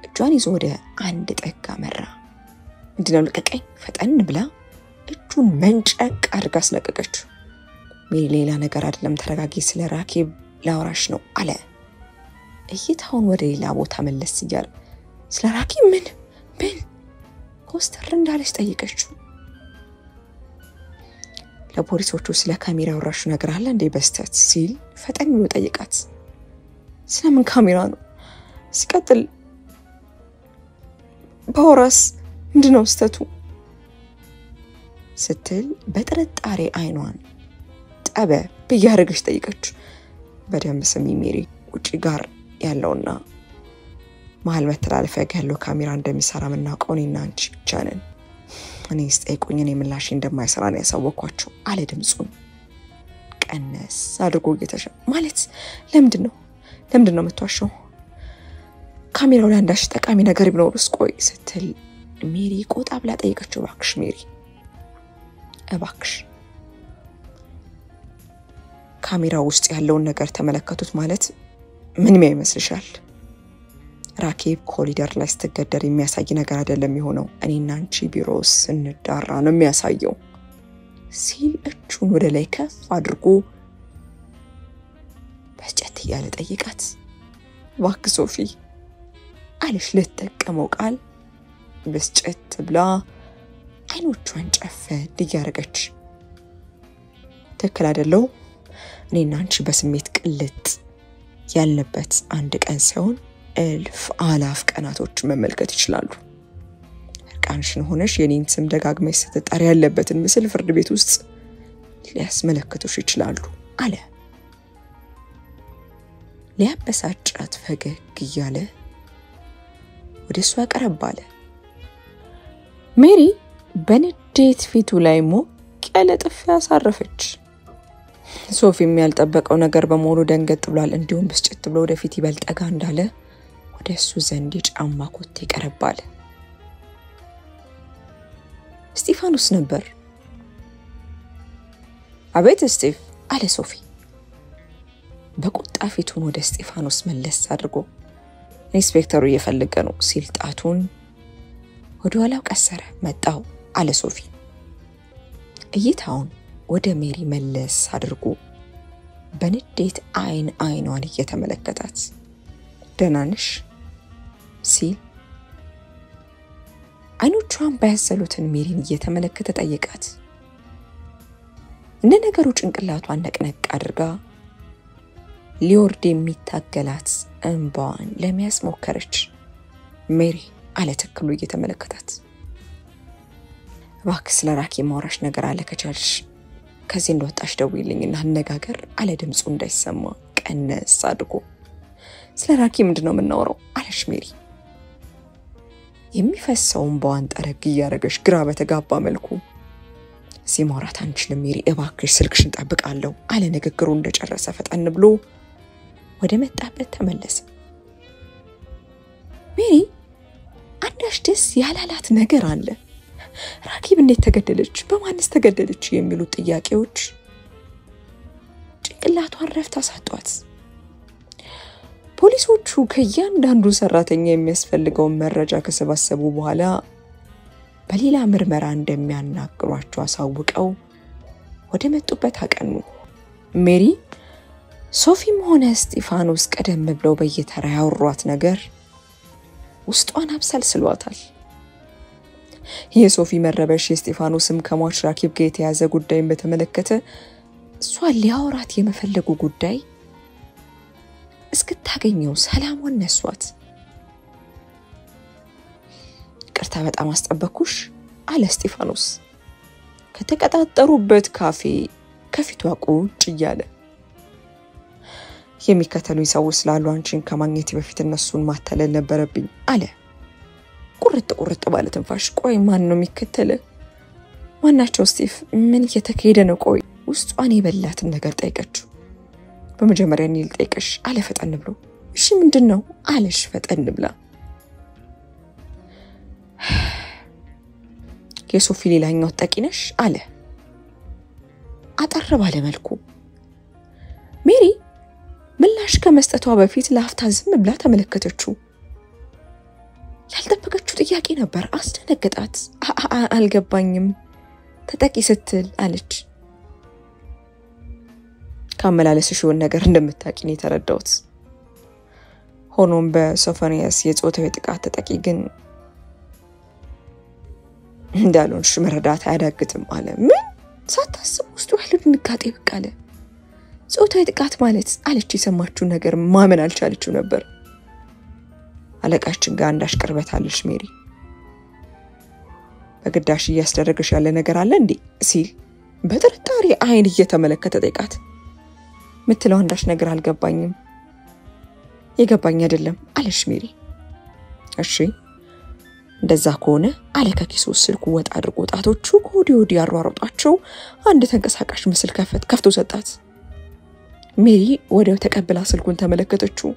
እጇን ይዞ ወደ አንድ ጠጋ መራ። ምንድነው? ልቀቀኝ! ፈጠን ብላ እጁን መንጨቅ አድርጋ አስለቀቀችው። ሜሪ ሌላ ነገር አይደለም፣ ተረጋጊ፣ ስለ ራኬብ ላውራሽ ነው አለ። እይታውን ወደ ሌላ ቦታ መለስ እያለ ስለ ራኬብ ምን ኮስተር እንዳለች ጠይቀችው። ለፖሊሶቹ ስለ ካሜራ ያወራሽው ነገር አለ እንዴ በስተት ሲል ፈጠን ብሎ ጠይቃት። ስለምን ካሜራ ነው? ሲቀጥል ባወራስ ምንድነው ስተቱ ስትል በጥርጣሬ አይኗን ጠበ በያረገች ጠይቀች። በደንብ ስሚ ሜሪ፣ ውጪ ጋር ያለውና መሃል መተላለፊያ ያለው ካሜራ እንደሚሰራ ምናውቀው እኔና አንቺ ብቻ ነን። እኔ ስጠይቁኝ እኔ ምላሽ እንደማይሰራ ነው ያሳወቅኳቸው አለ ድምጹን ቀነስ አድርጎ እየተሻ ማለት ለምንድነው የምትዋሸው? ካሜራው ላይ አንዳች ጠቃሚ ነገር ቢኖርስ ቆይ ስትል ሜሪ ቆጣ ብላ ጠይቀችው። እባክሽ ሜሪ እባክሽ ካሜራው ውስጥ ያለውን ነገር ተመለከቱት ማለት ምን ይመስልሻል? ራኬብ ኮሪደር ላይ ስትገደር የሚያሳይ ነገር አይደለም የሆነው፣ እኔና አንቺ ቢሮስ እንዳራ ነው የሚያሳየው ሲል እጁን ወደ ላይ ከፍ አድርጎ በስጨት ያለ ጠይቃት። እባክህ ሶፊ አለሽ ልትጠቀመው ቃል በስጨት ብላ አይኖቿን ጨፈን እያረገች ትክክል አይደለው፣ እኔና አንቺ በስሜት ቅልጥ ያልነበት አንድ ቀን ሳይሆን እልፍ አላፍ ቀናቶች መመልከት ይችላሉ። እርቃንሽን ሆነሽ የኔን ስም ደጋግመሽ ስትጠሪ ያለበትን ምስል ፍርድ ቤት ውስጥ ሊያስመለክቱሽ ይችላሉ አለ። ሊያበሳጫት ፈገግ እያለ ወደሷ ቀረብ አለ። ሜሪ በንዴት ፊቱ ላይ ሞቅ ያለ ጥፊ አሳረፈች። ሶፊም ያልጠበቀው ነገር በመሆኑ ደንገጥ ብሏል። እንዲሁም ብስጭት ብሎ ወደፊት ይበልጠጋ እንዳለ ወደሱ ዘንድ የጫማ ኮቴ ቀረባል። ስጢፋኖስ ነበር። አቤት ስቲፍ አለ ሶፊ በቁጣ ፊቱን ወደ ስጢፋኖስ መለስ አድርጎ። ኢንስፔክተሩ እየፈለገ ነው ሲል ጣቱን ወደ ኋላው ቀሰረ። መጣው አለ ሶፊ እይታውን ወደ ሜሪ መለስ አድርጎ በንዴት አይኗን እየተመለከታት ደህና ነሽ ሲል አይኖቿን ባያዘሉትን ሜሪን እየተመለከተ ጠየቃት። እንደ ነገሩ ጭንቅላቷን ነቅነቅ አድርጋ ሊወርድ የሚታገላት እንባዋን ለመያዝ ሞከረች። ሜሪ አለ ተክሎ እየተመለከታት። እባክሽ ለራኪ ማውራሽ ነገር አለ ከቻልሽ ከዚህ እንደወጣሽ ደውይልኝና አነጋገር አለ ድምጹ እንዳይሰማ ቀነስ አድርጎ። ስለራኪ ምንድነው የምናወራው አለሽ ሜሪ የሚፈሰው እንባዋን ጠረግ እያረገሽ ግራ በተጋባ መልኩ። ሲማራት አንችልም ሜሪ እባክሽ ስልክሽን ጠብቃለሁ አለ ንግግሩ እንደጨረሰ ፈጠን ብሎ ወደ መጣበት ተመለሰ። ሜሪ አንዳች ደስ ያላላት ነገር አለ። ራኪብ እንዴት ተገደለች? በማንስ ተገደለች? የሚሉ ጥያቄዎች ጭንቅላቷን ረፍት አሳጧት። ፖሊሶቹ ከእያንዳንዱ ሰራተኛ የሚያስፈልገውን መረጃ ከሰባሰቡ በኋላ በሌላ ምርመራ እንደሚያናግሯቸው አሳውቀው ወደ መጡበት አቀኑ። ሜሪ ሶፊም ሆነ ስጢፋኖስ ቀደም ብለው በየተራ ያወሯት ነገር ውስጧን አብሰልስሏታል። የሶፊ መረበሽ የስጢፋኖስም ከሟች ራኪብ ጋር የተያዘ ጉዳይን በተመለከተ እሷ ሊያወራት የመፈለጉ ጉዳይ እስክታገኘው ሰላሟን ነሷት። ቅርታ በጣም አስጠበቅኩሽ አለ ስጢፋኖስ ከተቀጣጠሩበት ካፌ ከፊቷ ቁጭ እያለ። የሚከተሉኝ ሰዎች ስላሉ አንቺን ከማግኘት በፊት እነሱን ማተለል ነበረብኝ አለ ቁርጥ ባለ ትንፋሽ። ቆይ ማን ነው የሚከተለ? ማናቸው ስቲፍ? ምን እየተካሄደ ነው? ቆይ ውስጧን የበላትን ነገር ጠይቀችው። በመጀመሪያ እኔ ልጠይቅሽ አለ ፈጠን ብሎ። እሺ ምንድነው አለሽ ፈጠን ብላ። የሶፊ ሌላኛው ጠቂ ነሽ አለ አጠር ባለ መልኩ። ሜሪ ምላሽ ከመስጠቷ በፊት ለአፍታ ዝም ብላ ተመለከተችው። ያልጠበቀችው ጥያቄ ነበር። አስደነገጣት። አልገባኝም ተጠቂ ስትል አለች። ካመላለስሽውን ነገር እንደምታቂኝ የተረዳሁት። ሆኖም በሶፎንያስ የጾታዊ ጥቃት ተጠቂ ግን እንዳልሆንሽ መረዳት አያዳግትም አለ። ምን? ሳታስብ ውስጡ ያለው ድንጋጤ ብቅ አለ። ጾታዊ ጥቃት ማለት አለች። የሰማችው ነገር ማመን አልቻለችው ነበር። አለቃችን ጋር አንዳሽ ቅርበት አለሽ ሜሪ። በግዳሽ እያስደረገሽ ያለ ነገር አለ እንዴ ሲል በጥርጣሬ አይን እየተመለከተ ጠይቃት። ምትለው አንዳሽ ነገር አልገባኝም። የገባኝ አይደለም አለሽ ሜሪ። እሺ እንደዛ ከሆነ አለ ከኪሱ ስልኩ ወጣ አድርጎ ጣቶቹ ወዲህ ያሯሯጣቸው አንድ ተንቀሳቃሽ ምስል ከፍቶ ሰጣት። ሜሪ ወዲያው ተቀብላ ስልኩን ተመለከተችው።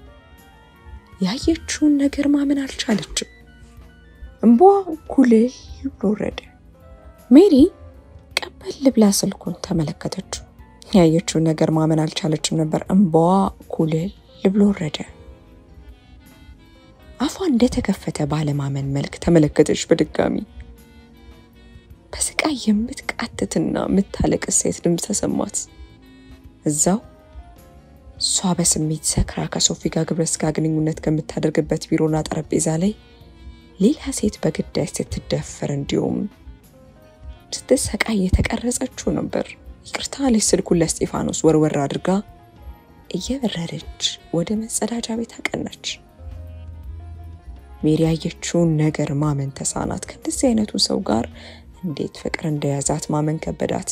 ያየችውን ነገር ማመን አልቻለችም። እንቧ ኩልል ብሎ ወረደ። ሜሪ ቀበል ብላ ስልኩን ተመለከተችው። ያየችውን ነገር ማመን አልቻለችም ነበር። እንቧ ኩልል ብሎ ወረደ። አፏ እንደተከፈተ ባለማመን መልክ ተመለከተች በድጋሚ። በስቃይ የምትቃተትና የምታለቅስ ሴት ድምፅ ተሰማት። እዛው እሷ በስሜት ሰክራ ከሶፊ ጋር ግብረ ስጋ ግንኙነት ከምታደርግበት ቢሮና ጠረጴዛ ላይ ሌላ ሴት በግዳይ ስትደፈር እንዲሁም ስትሰቃይ የተቀረጸችው ነበር። ይቅርታ አለች ስልኩን ለስጢፋኖስ ወርወር አድርጋ እየበረረች ወደ መጸዳጃ ቤት አቀናች። ሜሪ ያየችውን ነገር ማመን ተሳናት። ከእንደዚህ አይነቱ ሰው ጋር እንዴት ፍቅር እንደያዛት ማመን ከበዳት።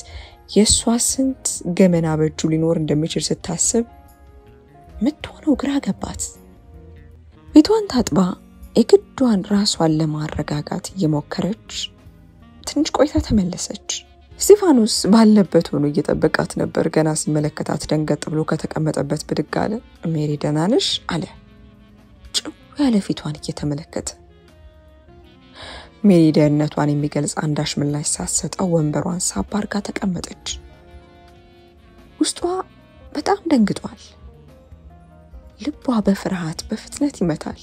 የሷ ስንት ገመና በእጁ ሊኖር እንደሚችል ስታስብ ምትሆነው ግራ ገባት። ቤቷን ታጥባ የግዷን ራሷን ለማረጋጋት እየሞከረች ትንሽ ቆይታ ተመለሰች። ስቲፋኖስ ባለበት ሆኖ እየጠበቃት ነበር። ገና ሲመለከታት ደንገጥ ብሎ ከተቀመጠበት ብድግ አለ። ሜሪ ደህና ነሽ አለ ጭው ያለ ፊቷን እየተመለከተ። ሜሪ ደህንነቷን የሚገልጽ አንዳች ምላሽ ሳትሰጠው ወንበሯን ሳብ አድርጋ ተቀመጠች። ውስጧ በጣም ደንግጧል። ልቧ በፍርሃት በፍጥነት ይመታል።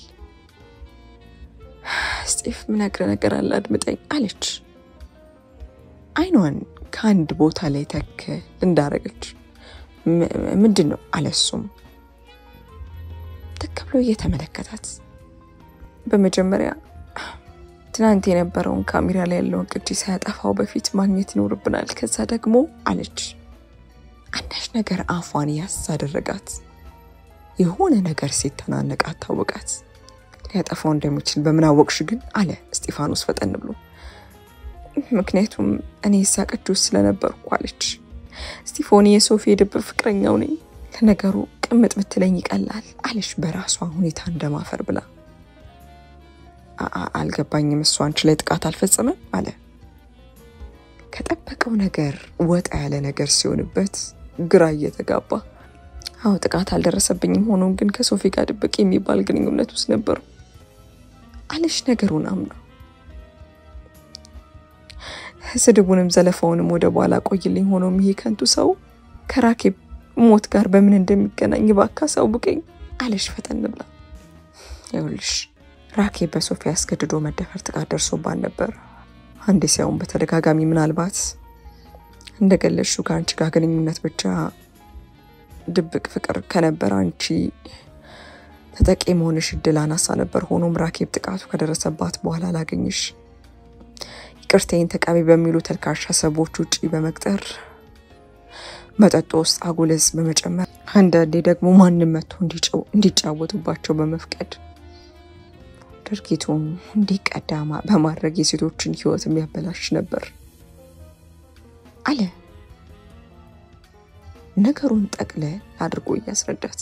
ስቲፍ ምን ነገር አለ አድምጠኝ አለች። አይኗን ከአንድ ቦታ ላይ ተክ እንዳረገች ምንድነው አለሱም ተከብሎ እየተመለከታት። በመጀመሪያ ትናንት የነበረውን ካሜራ ላይ ያለውን ቅጂ ሳያጠፋው በፊት ማግኘት ይኖርብናል። ከዛ ደግሞ አለች። አንዳች ነገር አፏን ያሳደረጋት የሆነ ነገር ሲተናነቃት ታወቃት። ሊያጠፋው እንደሚችል በምን አወቅሽ ግን አለ ስቲፋኖስ ፈጠን ብሎ። ምክንያቱም እኔ ሳቀጁስ ስለነበርኩ አለች። ስቲፎኒ የሶፊ የድብ ፍቅረኛው ነኝ። ለነገሩ ቅምጥ ምትለኝ ይቀላል አለች በራሷ ሁኔታ እንደማፈር ብላ። አልገባኝም እሱ አንቺ ላይ ጥቃት አልፈጸመም አለ። ከጠበቀው ነገር ወጣ ያለ ነገር ሲሆንበት ግራ እየተጋባ አው ጥቃት አልደረሰብኝም ሆኖም ግን ከሶፊ ጋር ድብቅ የሚባል ግንኙነት ውስጥ ነበር አለች ነገሩን አምና። ስድቡንም ዘለፋውንም ወደ በኋላ ቆይልኝ ሆኖም ይሄ ከንቱ ሰው ከራኬብ ሞት ጋር በምን እንደሚገናኝ ባካ ሰው ብቀኝ አለች ፈጠን ብላ። ይኸውልሽ ራኬብ በሶፊ አስገድዶ መደፈር ጥቃት ደርሶባት ነበር። አንዴ ሲያውን በተደጋጋሚ ምናልባት እንደገለሽው ከአንቺ ጋር ግንኙነት ብቻ ድብቅ ፍቅር ከነበር አንቺ ተጠቂ መሆንሽ እድል አናሳ ነበር። ሆኖም ራኬብ ጥቃቱ ከደረሰባት በኋላ ላገኝሽ ይቅርታዬን ተቀበይ በሚሉ ተልካሻ ሰዎች ውጪ በመቅጠር መጠጥ ውስጥ አጉልስ በመጨመር አንዳንዴ ደግሞ ማንንም መጥቶ እንዲጫወቱባቸው በመፍቀድ ድርጊቱም እንዲቀዳማ በማድረግ የሴቶችን ህይወት የሚያበላሽ ነበር አለ ነገሩን ጠቅለ አድርጎ ያስረዳት።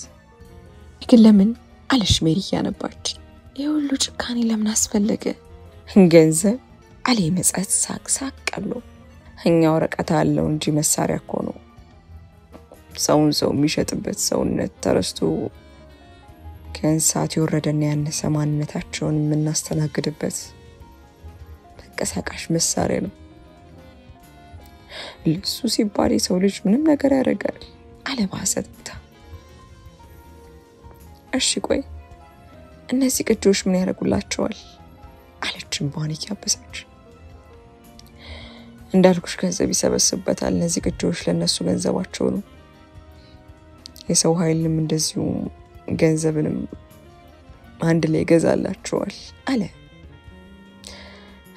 ግን ለምን አለሽ ሜሪ ያነባች። የሁሉ ጭካኔ ለምን አስፈለገ? ገንዘብ አለ መጻት ሳቅ ቀሎ። እኛ ወረቀት አለው እንጂ መሳሪያ እኮ ነው። ሰውን ሰው የሚሸጥበት ሰውነት ተረስቶ ከእንስሳት የወረደና ያነሰ ማንነታቸውን የምናስተናግድበት ተንቀሳቃሽ መሳሪያ ነው። ለሱ ሲባል የሰው ልጅ ምንም ነገር ያደርጋል አለ ባሰጥታ። እሺ ቆይ እነዚህ ቅጆች ምን ያደርጉላቸዋል አለችም ባንክ ያበሳች። እንዳልኩሽ ገንዘብ ይሰበስበታል። እነዚህ ቅጆች ለነሱ ገንዘባቸው ነው። የሰው ኃይልም እንደዚሁ ገንዘብንም አንድ ላይ ገዛላቸዋል አለ።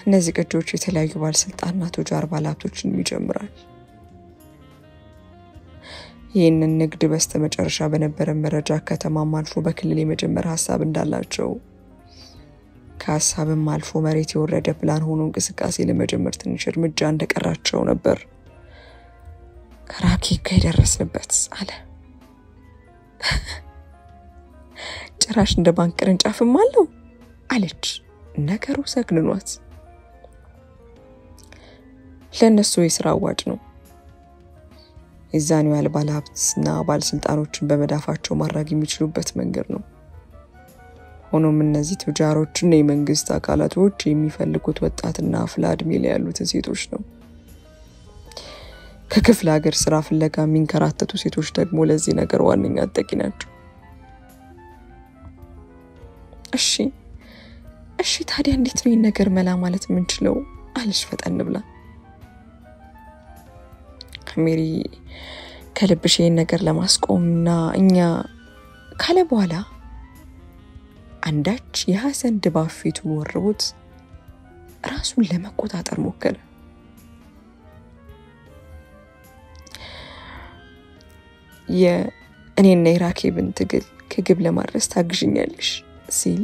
እነዚህ ቅጆች የተለያዩ ባለስልጣናት ቱጃር ባለሀብቶችን ይጀምራል። ይህንን ንግድ በስተመጨረሻ በነበረ መረጃ ከተማም አልፎ በክልል የመጀመር ሐሳብ እንዳላቸው ከሐሳብም አልፎ መሬት የወረደ ፕላን ሆኖ እንቅስቃሴ ለመጀመር ትንሽ እርምጃ እንደቀራቸው ነበር ከራኬብ ጋር ደረስንበት አለ። ጭራሽ እንደ ባንክ ቅርንጫፍም አለው አለች ነገሩ ሰግንኗት። ለነሱ የሥራ አዋጭ ነው። የዛኔው ባለሀብትና ባለስልጣኖችን በመዳፋቸው ማድረግ የሚችሉበት መንገድ ነው። ሆኖም እነዚህ ቱጃሮችና የመንግስት አካላቶች የሚፈልጉት ወጣትና አፍላ ዕድሜ ላይ ያሉት ሴቶች ነው። ከክፍለ ሀገር ስራ ፍለጋ የሚንከራተቱ ሴቶች ደግሞ ለዚህ ነገር ዋነኛ አጠቂ ናቸው። እሺ ታዲያ እንዴት ነው ይሄን ነገር መላ ማለት የምንችለው አለች ፈጠን ብላ። ሜሪ ከልብሽ ይሄን ነገር ለማስቆምና እኛ ካለ በኋላ አንዳች የሐዘን ድባብ ፊቱ ወርቡት ራሱን ለመቆጣጠር ሞከረ። የእኔና የራኬብን ትግል ከግብ ለማድረስ ታግዥኛለሽ ሲል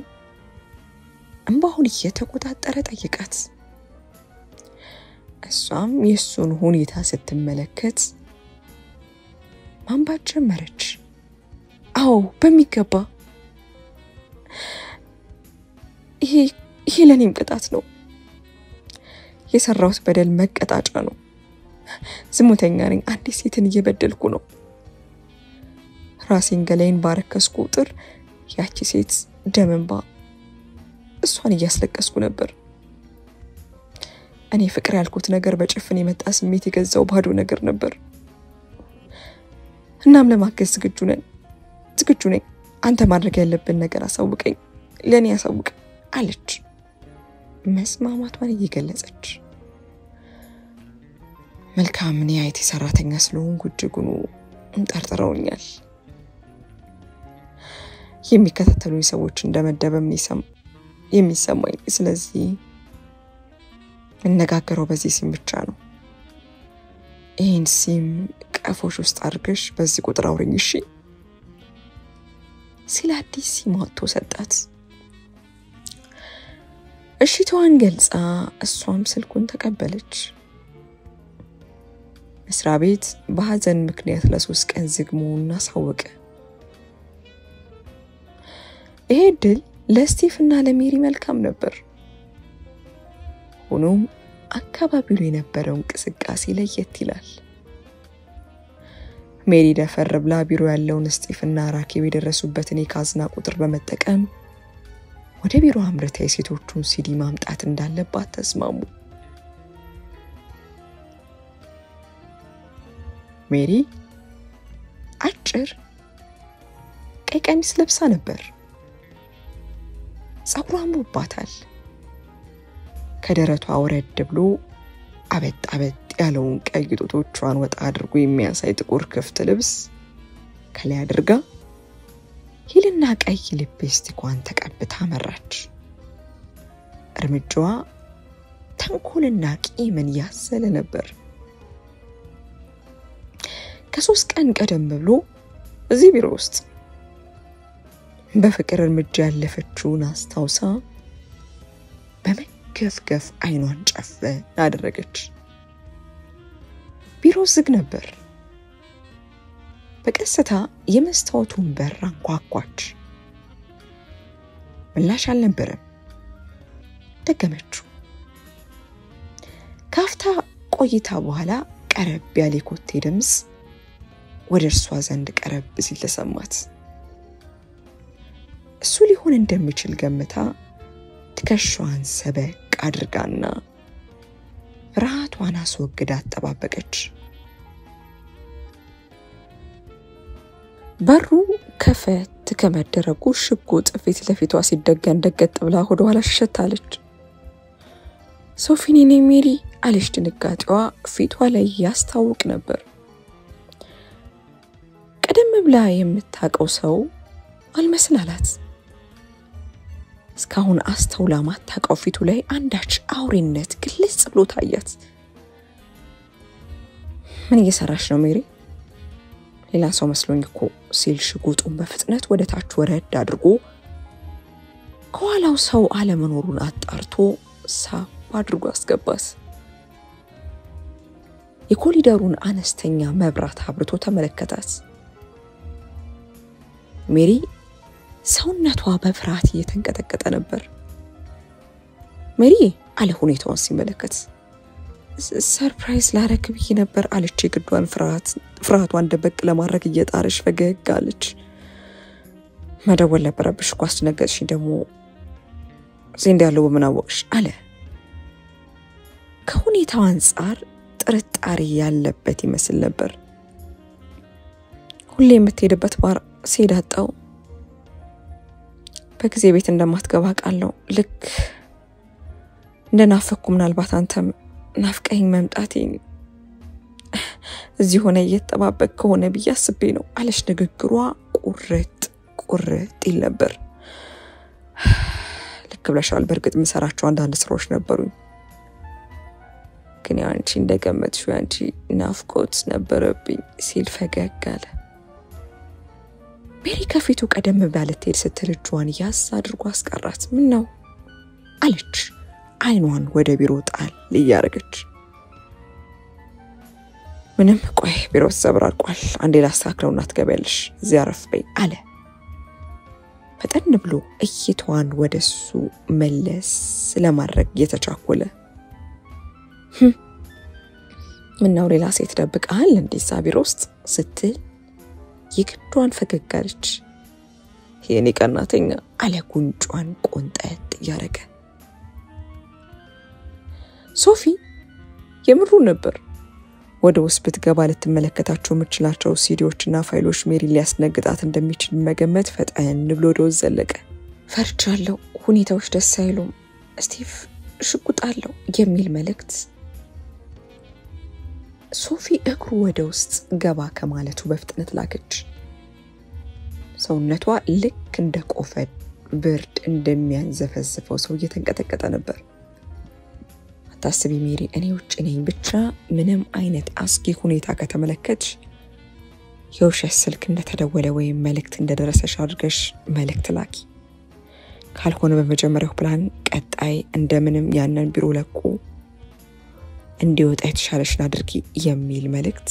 እንባውን እየተቆጣጠረ ጠይቃት። እሷም የሱን ሁኔታ ስትመለከት ማንባት ጀመረች። አዎ በሚገባ ይሄ ለኔም ቅጣት ነው። የሰራውት በደል መቀጣጫ ነው። ዝሙተኛ ነኝ አዲስ ሴትን እየበደልኩ ነው ራሴን ገላይን ባረከስኩ ቁጥር ያቺ ሴት ደምንባ እሷን እያስለቀስኩ ነበር እኔ ፍቅር ያልኩት ነገር በጭፍን የመጣ ስሜት የገዛው ባዶ ነገር ነበር እናም ለማገዝ ዝግጁ ነኝ አንተ ማድረግ ያለብን ነገር አሳውቀኝ ለኔ ያሳውቅ አለች መስማማቷን እየገለጸች መልካም እኔ አይቲ ሰራተኛ ስለሆንኩ እጅጉን እንጠርጥረውኛል የሚከታተሉኝ ሰዎች እንደመደበም የሚሰማኝ ስለዚህ እንነጋገረው በዚህ ሲም ብቻ ነው ይህን ሲም ቀፎሽ ውስጥ አድርገሽ በዚህ ቁጥር አውሪኝ እሺ ሲል አዲስ ሲም አውጥቶ ሰጣት እሺቷን ገልጻ እሷም ስልኩን ተቀበለች መስሪያ ቤት በሐዘን ምክንያት ለ3 ቀን ዝግ መሆኑን አሳወቀ ይሄ ድል ለስቲፍና ለሜሪ መልካም ነበር ሆኖም አካባቢው ላይ የነበረው እንቅስቃሴ ለየት ይላል ሜሪ ደፈር ብላ ቢሮ ያለውን ስቲፍና ራኬብ የደረሱበትን የካዝና ቁጥር በመጠቀም ወደ ቢሮ አምርታ የሴቶቹን ሲዲ ማምጣት እንዳለባት ተስማሙ ሜሪ አጭር ቀይ ቀሚስ ለብሳ ነበር ጸጉሯ አምሮባታል ከደረቷ ወረድ ብሎ አበጥ ያለውን ቀይ ጡቶቿን ወጣ አድርጎ የሚያሳይ ጥቁር ክፍት ልብስ ከላይ አድርጋ ሂልና ቀይ ሊፕስቲኳን ተቀብታ መራች እርምጃዋ ተንኮልና ቂምን ያዘለ ነበር ከ3 ቀን ቀደም ብሎ እዚህ ቢሮ ውስጥ በፍቅር እርምጃ ያለፈችውን አስታውሳ በመገፍገፍ አይኗን ጨፈን አደረገች ቢሮ ዝግ ነበር በቀስታ የመስታወቱን በር አንኳኳች ምላሽ አልነበረም ደገመችው ካፍታ ቆይታ በኋላ ቀረብ ያለ ኮቴ ድምጽ ወደ እርሷ ዘንድ ቀረብ ሲል ተሰማት እሱ ሊሆን እንደሚችል ገምታ ትከሻዋን ሰበቅ አድርጋና ፍርሃቷን አስወግዳ ተጣበቀች በሩ ከፈት ከመደረጉ ሽጉጥ ፊት ለፊቷ ሲደገን ደገጥ ብላ ወደ ኋላ ሸታለች ሶፊኔ ሜሪ አለች ድንጋጤዋ ፊቷ ላይ ያስታውቅ ነበር ቀደም ብላ የምታቀው ሰው አልመስላላት እስካሁን አስተውላ ማታቀው ፊቱ ላይ አንዳች አውሬነት ግልጽ ብሎ ታያት ምን እየሰራሽ ነው ሜሪ ሌላ ሰው መስሎኝ እኮ ሲል ሽጉጡን በፍጥነት ወደ ታች ወረድ አድርጎ ከኋላው ሰው አለመኖሩን አጣርቶ ሳብ አድርጎ አስገባስ የኮሊደሩን አነስተኛ መብራት አብርቶ ተመለከታት ሜሪ ሰውነቷ በፍርሃት እየተንቀጠቀጠ ነበር ሜሪ አለ ሁኔታውን ሲመለከት ሰርፕራይዝ ላረክብኝ ነበር አለች የግዷን ፍርሃቷን ደበቅ ለማድረግ እየጣረች ፈገግ አለች መደወል ነበረብሽ እኮ አስደነገጥሽኝ ደግሞ ዘንድ ያለው በመናወቅሽ አለ ከሁኔታው አንፃር ጥርጣሬ ያለበት ይመስል ነበር ሁሌ የምትሄድበት ባር ሲዳጣው በጊዜ ቤት እንደማትገባ ቃለው ልክ እንደናፈኩ ምናልባት አንተም ናፍቀኝ መምጣቴ እዚህ ሆነ እየተጠባበቅ ከሆነ በያስቤ ነው አለሽ ንግግሯ ቁርጥ ይል ነበር ልክ ብለሻል በርግጥ ምሰራቸው አንዳንድ ስራዎች ነበሩኝ ግን አንቺ እንደገመትሽው አንቺ ናፍቆት ነበረብኝ ሲል ፈገግ አለ ሜሪ ከፊቱ ቀደም ብላ ልትሄድ ስትል እጇን ያዝ አድርጎ አስቀራት ምን ነው አለች አይኗን ወደ ቢሮ ጣል እያረገች ምንም ቆይ ቢሮ ተሰብራርቋል አንዴ ላስተካክለውና ትገበያለሽ እዚህ አረፍ በይ አለ ፈጠን ብሎ እይቷን ወደሱ መለስ ለማድረግ እየተቻኮለ ምነው ሌላ ሴት ደብቀሃል እንዴ ቢሮ ውስጥ ስትል የግዷን ፈገግ አለች። የኔ ቀናተኛ አለ ጉንጯን ቆንጠጥ እያረገ። ሶፊ የምሩ ነበር። ወደ ውስጥ ብትገባ ልትመለከታቸው የምትችላቸው ሲዲዎችና ፋይሎች ሜሪ ሊያስነግጣት እንደሚችል መገመት ፈጠን ብሎ ወደ ውስጥ ዘለቀ። ፈርቻለሁ፣ ሁኔታዎች ደስ አይሉም፣ ስቲቭ ሽጉጣለሁ የሚል መልእክት ሶፊ እግሩ ወደ ውስጥ ገባ ከማለቱ በፍጥነት ላከች። ሰውነቷ ልክ እንደ ቆፈድ ብርድ እንደሚያንዘፈዝፈው ሰው እየተንቀጠቀጠ ነበር። አታስቢ ሜሪ፣ እኔ ውጭ ነኝ፣ ብቻ ምንም አይነት አስጊ ሁኔታ ከተመለከትሽ የውሸት ስልክ እንደተደወለ ወይም መልእክት እንደደረሰሽ አድርገሽ መልእክት ላኪ። ካልሆነ በመጀመሪያው ፕላን ቀጣይ እንደምንም ያንን ቢሮ ለቁ እንዲወጣ የተሻለሽን አድርጊ የሚል መልእክት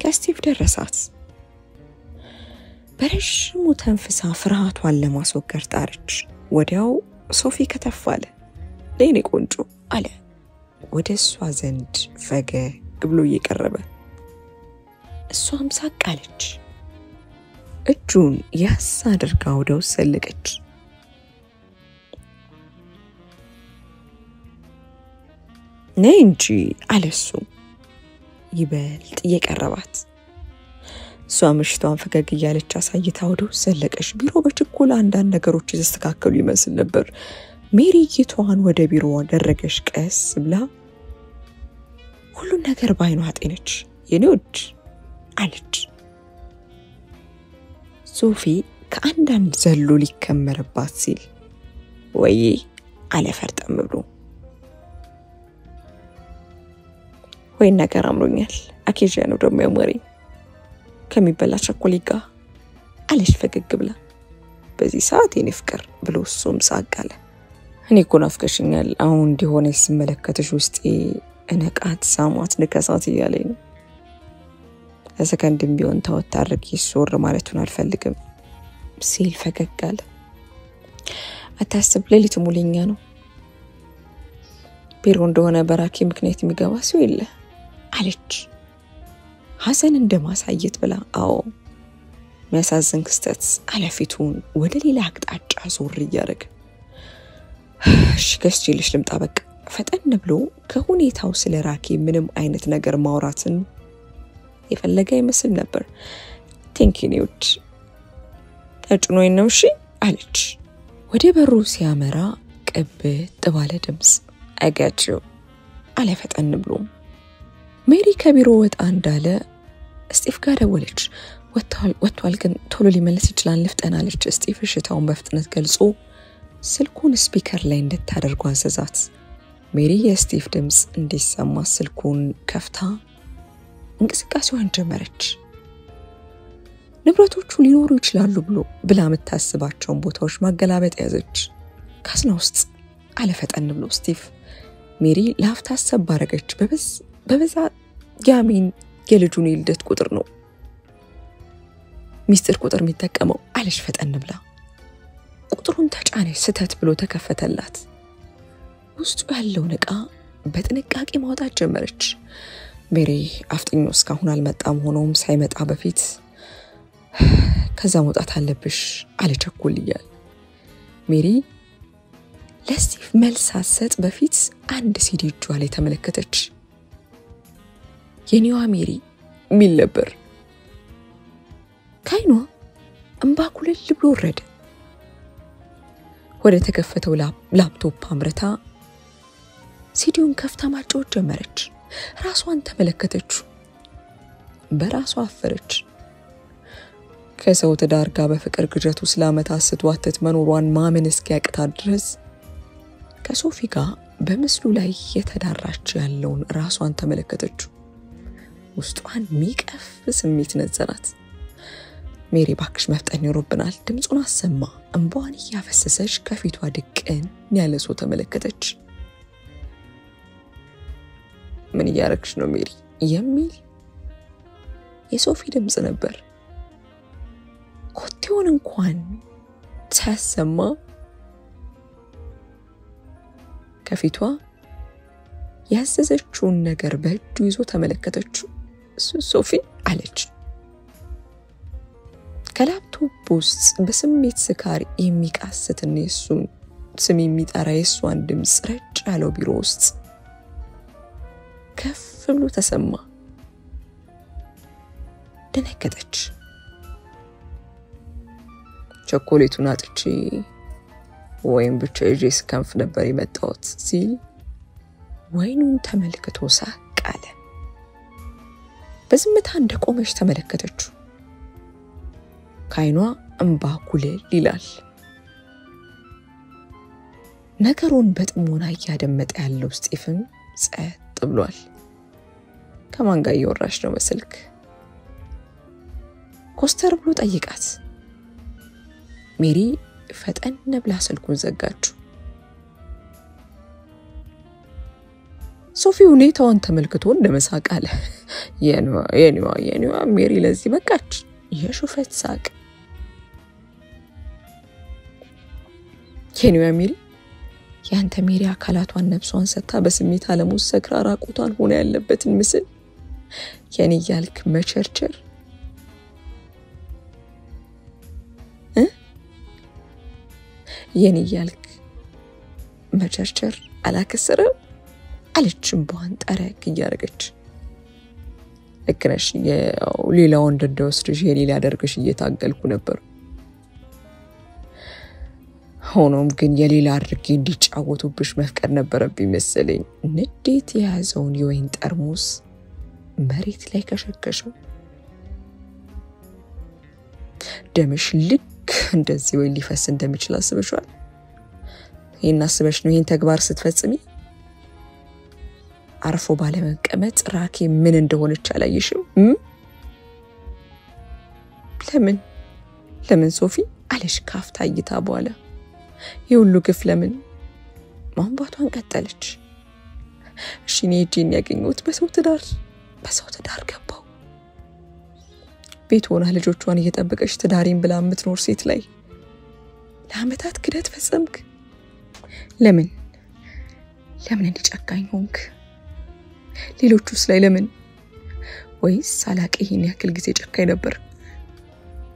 ከስቲቭ ደረሳት። በረዥሙ ተንፍሳ ፍርሃቷን ለማስወገድ ጣረች። ወዲያው ሶፊ ከተፋለ። ለኔ ቆንጆ አለ ወደ እሷ ዘንድ ፈገግ ብሎ እየቀረበ። እሷም ሳቃለች። እጁን ያስ አድርጋ ወደ ውስጥ ሰለቀች። ነይ እንጂ አለሱ ይበልጥ እየቀረባት። እሷ ምሽቷን ፈገግ እያለች አሳይታ ወደ ውስጥ ሰለቀች። ቢሮ በችኮላ አንዳንድ ነገሮች ይስተካከሉ ይመስል ነበር። ሜሪ እይቷን ወደ ቢሮ አደረገች። ቀስ ብላ ሁሉን ነገር ባይኗ አጤነች። የኔ ውድ አለች። ሶፊ ከአንዳንድ ዘሎ ሊከመርባት ሲል ወይ አለ ፈርጠም ብሎ። ወይ ነገር አምሮኛል፣ አኬጂያ ነው ደግሞ ያመሪ ከሚበላ ቸኮሌት ጋር አለች ፈገግ ብላ። በዚህ ሰዓት የኔ ፍቅር ብሎ እሱም ሳቃለ። እኔ እኮ ናፍቀሽኛል፣ አሁን እንዲሆነ ስመለከትሽ ውስጤ እነቃት ሳማት ንከሳት እያለኝ ነው። ለሰከንድም ቢሆን ተወት አድርጊ ሶር ማለቱን አልፈልግም ሲል ፈገግ አለ። አታስብ፣ ሌሊቱ ሙሉኛ ነው። ቢሮ እንደሆነ በራኪ ምክንያት የሚገባ ሰው የለ አለች ሐሰን እንደማሳየት ብላ። አዎ የሚያሳዝን ክስተት አለፊቱን ወደ ሌላ አቅጣጫ ዞር እያደረገ። እሺ ገስጂልሽ ልምጣ በቃ። ፈጠን ብሎ ከሁኔታው ስለ ራኪ ምንም አይነት ነገር ማውራትን የፈለገ ይመስል ነበር። ቴንኪኒውት ተጭኖኝ ነው እሺ አለች። ወደ በሩ ሲያመራ ቅብጥ ባለ ድምጽ አጋጭው አለ ፈጠን ብሎ። ሜሪ ከቢሮ ወጣ እንዳለ ስቲቭ ጋር ደወለች። ወጥቷል ግን ቶሎ ሊመለስ ይችላል ልፍጠን አለች። ስቲቭ እሽታውን በፍጥነት ገልጾ ስልኩን ስፒከር ላይ እንድታደርጉ አዘዛት። ሜሪ የስቲቭ ድምጽ እንዲሰማ ስልኩን ከፍታ እንቅስቃሴዋን ጀመረች። ንብረቶቹ ሊኖሩ ይችላሉ ብላ የምታስባቸውን ቦታዎች ማገላበጥ ያዘች። ካዝና ውስጥ አለ ፈጠን ብሎ ስቲቭ። ሜሪ ላፍታ ሰባረገች። በበዛ ያሚን የልጁን የልደት ቁጥር ነው ሚስጥር ቁጥር የሚጠቀመው አለች ፈጠን ብላ። ቁጥሩን ተጫነች። ስተት ብሎ ተከፈተላት። ውስጡ ያለውን ዕቃ በጥንቃቄ ማውጣት ጀመረች። ሜሪ አፍጥኞ እስካሁን አልመጣም፣ ሆኖም ሳይመጣ በፊት ከዛ መውጣት አለብሽ አለ ቸኩልያል። ሜሪ ለስቲቭ መልስ ሳትሰጥ በፊት አንድ ሲዲ እጇ ላይ ተመለከተች። የኔዋ ሜሪ ሚል ነበር። ካይኗ እንባ ኩልል ብሎ ወረደ። ወደ ተከፈተው ላፕቶፕ አምርታ ሲዲውን ከፍታ ማጫወት ጀመረች። ራሷን ተመለከተች። በራሷ አፈረች። ከሰው ትዳር ጋር በፍቅር ግጀቱ ስለዓመታት ስትዋተት መኖሯን ማመን እስኪያቅታት ድረስ ከሶፊ ጋር በምስሉ ላይ የተዳራች ያለውን ራሷን ተመለከተች። ውስጧን ሚቀፍ ስሜት ነዘራት። ሜሪ ባክሽ መፍጠን ይኖርብናል ድምጹን አሰማ። እንባዋን እያፈሰሰች ከፊቷ ድቅን ያለ ሰው ተመለከተች። ምን እያረክሽ ነው ሜሪ የሚል የሶፊ ድምጽ ነበር። ኮቴውን እንኳን ሳሰማ ከፊቷ ያዘዘችውን ነገር በእጁ ይዞ ተመለከተችው። ሶፊ አለች። ከላፕቶፕ ውስጥ በስሜት ስካር የሚቃስትና የሱን ስም የሚጠራ የሷን ድምጽ ረጭ ያለው ቢሮ ውስጥ ከፍ ብሎ ተሰማ። ደነገጠች። ቸኮሌቱን አጥቼ ወይም ብቻ ይዤ ስከንፍ ነበር የመጣሁት ሲል ወይኑን ተመልክቶ ሳቅ አለ። በዝምታ እንደቆመች ተመለከተችው። ከዓይኗ እንባ ኩልል ይላል። ነገሩን በጥሞና እያደመጠ ያለው ስቲፈን ጸጥ ብሏል። ከማን ጋር እያወራሽ ነው በስልክ? ኮስተር ብሎ ጠይቃት። ሜሪ ፈጠን ብላ ስልኩን ዘጋችው። ሶፊ ሁኔታውን ተመልክቶ እንደመሳቅ አለ። የኔዋ ሜሪ ለዚህ በቃች። የሹፈት ሳቅ። የኔዋ ሜሪ ያንተ ሜሪ አካላቷን ነፍሷን ሰጥታ በስሜት ዓለም ውስጥ ሰክራ ራቁቷን ሆነ ያለበትን ምስል የኔ ያልክ መቸርቸር የኔ ያልክ መቸርቸር አላከሰረም አለችም በኋን ጠረቅ እያረገች። ልክ ነሽ፣ ሌላው እንደወስድሽ የኔ ሊያደርግሽ እየታገልኩ ነበር። ሆኖም ግን የሌላ አድርጌ እንዲጫወቱብሽ መፍቀድ ነበረብኝ መሰለኝ። ንዴት የያዘውን የወይን ጠርሙስ መሬት ላይ ከሸከሸው። ደምሽ ልክ እንደዚህ ወይ ሊፈስ እንደሚችል አስበሽዋል? ይሄን አስበሽ ነው ይሄን ተግባር ስትፈጽሚ? አርፎ ባለመቀመጥ ራኬ ምን እንደሆነች አላየሽም? ለምን ሶፊ አለሽ ካፍታ እይታ በኋላ። የሁሉ ግፍ ለምን? ማንባቷን ቀጠለች። እሺ እኔ እጄን ያገኘሁት በሰው ትዳር ገባው። ቤት ሆና ልጆቿን እየጠበቀች ትዳሪን ብላ የምትኖር ሴት ላይ ለአመታት ክደት ፈጸምክ። ለምን እንዲጨካኝ ሆንክ? ሌሎቹስ ላይ ለምን? ወይስ ሳላቅ ይሄን ያክል ጊዜ ጨካኝ ነበር?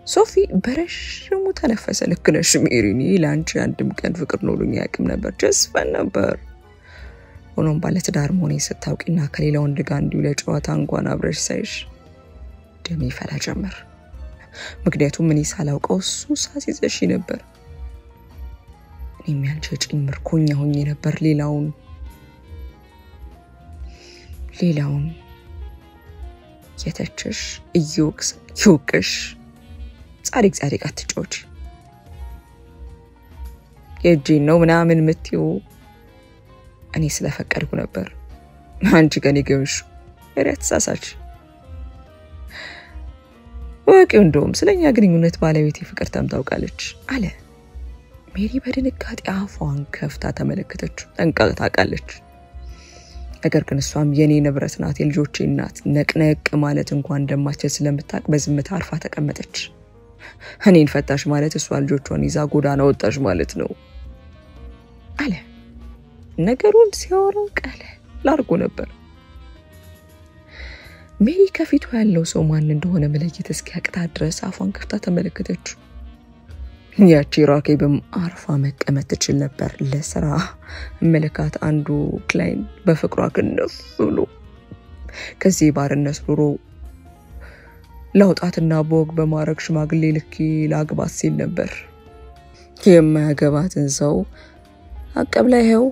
ሶፊ በረሽሙ ተነፈሰ። ልክ ነሽ ሜሪኒ፣ ላንቺ አንድም ቀን ፍቅር ኖሮኝ ያቅም ነበር፣ ጀስፈን ነበር። ሆኖም ባለ ትዳር መሆኔ ስታውቂና ከሌላ ወንድ ጋር እንዲሁ ለጨዋታ እንኳን አብረሽ ሳይሽ ደሜ ፈላ ጀመር። ምክንያቱም እኔ ሳላውቀው እሱ ሳሲዘሽ ነበር። እኔም ያንቺ ጭምር ኮኛ ሆኜ ነበር። ሌላውን የተቸሽ እየወቅሽ ጻድቅ አትጮች። የእጄን ነው ምናምን ምትዩ እኔ ስለፈቀድኩ ነበር። አንቺ ከኔ ገምሽ ተሳሳች። ወቄው እንደውም ስለኛ ግንኙነት ባለቤቴ ፍቅር ታውቃለች አለ። ሜሪ በድንጋጤ አፏን ከፍታ ተመለከተችው። ጠንቅቃ ታውቃለች። ነገር ግን እሷም የኔ ንብረት ናት፣ የልጆቼ እናት፣ ነቅነቅ ማለት እንኳን እንደማትችል ስለምታውቅ በዝምታ አርፋ ተቀመጠች። እኔን ፈታሽ ማለት እሷ ልጆቿን ይዛ ጎዳና ወጣሽ ማለት ነው አለ። ነገሩን ሲያወራው ቀለል አድርጎ ነበር። ሜሪ ከፊቱ ያለው ሰው ማን እንደሆነ መለየት እስኪያቅታት ድረስ አፏን ከፍታ ተመለከተችው። ያቺ ራኬብም አርፋ መቀመጥ ትችል ነበር። ለስራ መለካት አንዱ ክላይንት በፍቅሯ ክንፍ ብሎ ከዚህ ባርነት ኑሮ ለውጣትና ቦግ በማረግ ሽማግሌ ልክ ላግባት ሲል ነበር። የማያገባትን ሰው አቀብላይው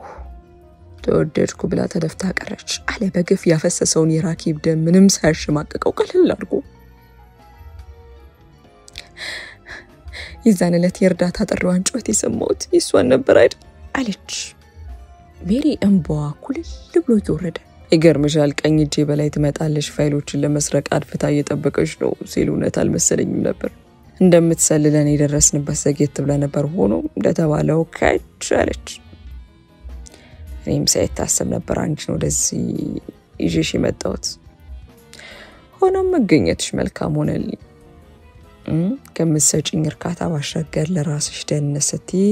ተወደድኩ ብላ ተደፍታ ቀረች አለ። በግፍ ያፈሰሰውን የራኬብ ደም ምንም ሳያሽማቀቀው ቀለል አድርጎ። የዛን ዕለት የእርዳታ ጥሪዋን ጩኸት የሰማሁት የሷን ነበር አይደል አለች። ሜሪ እንባዋ ኩልል ብሎ እየወረደ። ይገርምሻል፣ ቀኝ እጄ በላይ ትመጣለሽ ፋይሎችን ለመስረቅ አድፍታ እየጠበቀች ነው ሲል እውነት አልመሰለኝም ነበር። እንደምትሰልለን የደረስንበት ዘግየት ብላ ነበር። ሆኖ እንደተባለው ከች አለች። እኔም ሳይታሰብ ነበር አንቺን ወደዚህ ይዤሽ የመጣሁት። ሆኖም መገኘትሽ መልካም ሆነልኝ። ከምትሰጪኝ እርካታ ባሻገር ለራስሽ ደህንነት ስትይ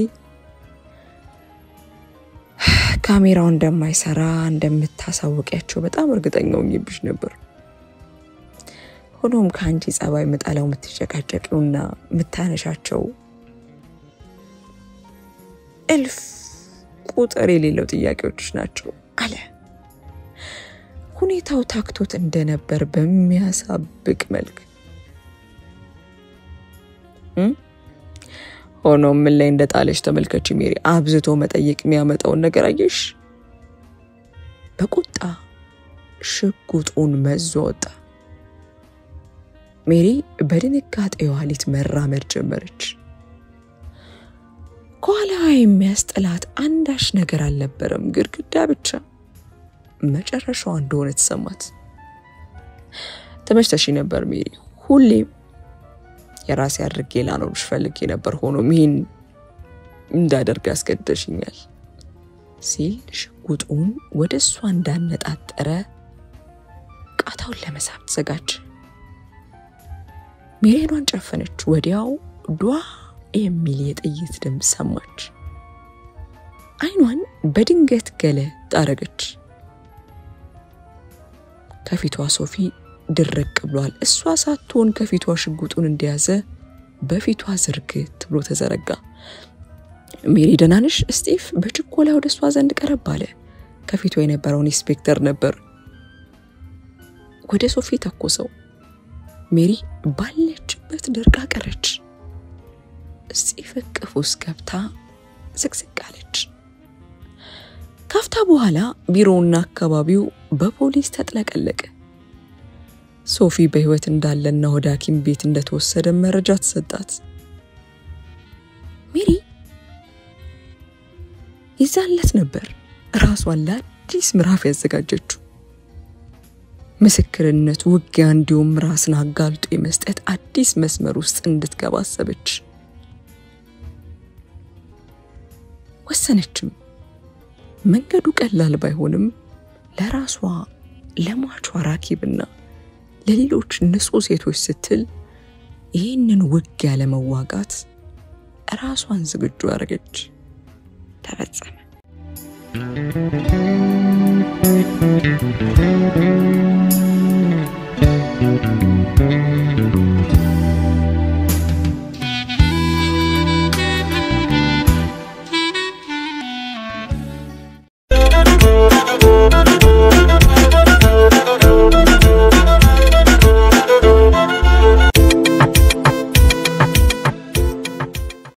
ካሜራው እንደማይሰራ እንደምታሳውቂያቸው በጣም እርግጠኛ ሆኜብሽ ነበር። ሆኖም ካንቺ ጸባይ መጣላው ምትጨቃጨቂውና ምታነሻቸው እልፍ ቁጥር የሌለው ጥያቄዎች ናቸው አለ። ሁኔታው ታክቶት እንደነበር በሚያሳብቅ መልክ ሆኖም ምን ላይ እንደጣለሽ ተመልከቺ ሜሪ። አብዝቶ መጠየቅ የሚያመጣው ነገር አየሽ? በቁጣ ሽጉጡን መዞ ወጣ። ሜሪ በድንጋጤዋ ልትመራመድ ጀመረች። ከኋላዋ የሚያስጥላት አንዳች ነገር አልነበረም፣ ግድግዳ ብቻ። መጨረሻው እንደሆነ ተሰማት። ተመችተሽ ነበር ሜሪ። ሁሌም የራሴ አድርጌ ላኖርሽ ፈልጌ ነበር፣ ሆኖም ይሄን እንዳደርግ አስገድደሽኛል ሲል ሽጉጡን ወደሷ እንዳነጣጠረ ቃታውን ለመሳብ ተዘጋጀ። ሜሪዋን ጨፈነች። ወዲያው ዷ የሚል የጥይት ድምፅ ሰማች። አይኗን በድንገት ገለጥ አረገች። ከፊቷ ሶፊ ድርቅ ብሏል። እሷ ሳትሆን ከፊቷ ሽጉጡን እንደያዘ በፊቷ ዝርግት ብሎ ተዘረጋ። ሜሪ ደህና ነሽ? ስቲቭ በችኮላ ወደ እሷ ዘንድ ቀረብ አለ። ከፊቷ የነበረው ኢንስፔክተር ነበር። ወደ ሶፊ ተኮሰው። ሜሪ ባለችበት ደርቃ ቀረች። ስቲቭ እቅፍ ውስጥ ገብታ ዝቅዝቅ አለች። ካፍታ በኋላ ቢሮውና አካባቢው በፖሊስ ተጥለቀለቀ። ሶፊ በህይወት እንዳለና ወደ ሐኪም ቤት እንደተወሰደ መረጃ ተሰጣት። ሜሪ ይዛለት ነበር ራሷን ለአዲስ ምዕራፍ ያዘጋጀችው። ምስክርነት፣ ውጊያ እንዲሁም ራስን አጋልጦ የመስጠት አዲስ መስመር ውስጥ እንድትገባ አሰበች። ወሰነችም። መንገዱ ቀላል ባይሆንም ለራሷ ለሟቿ ራኪብና ለሌሎች ንጹህ ሴቶች ስትል ይህንን ውጊያ ለመዋጋት ራሷን ዝግጁ አረገች። ተፈጸመ።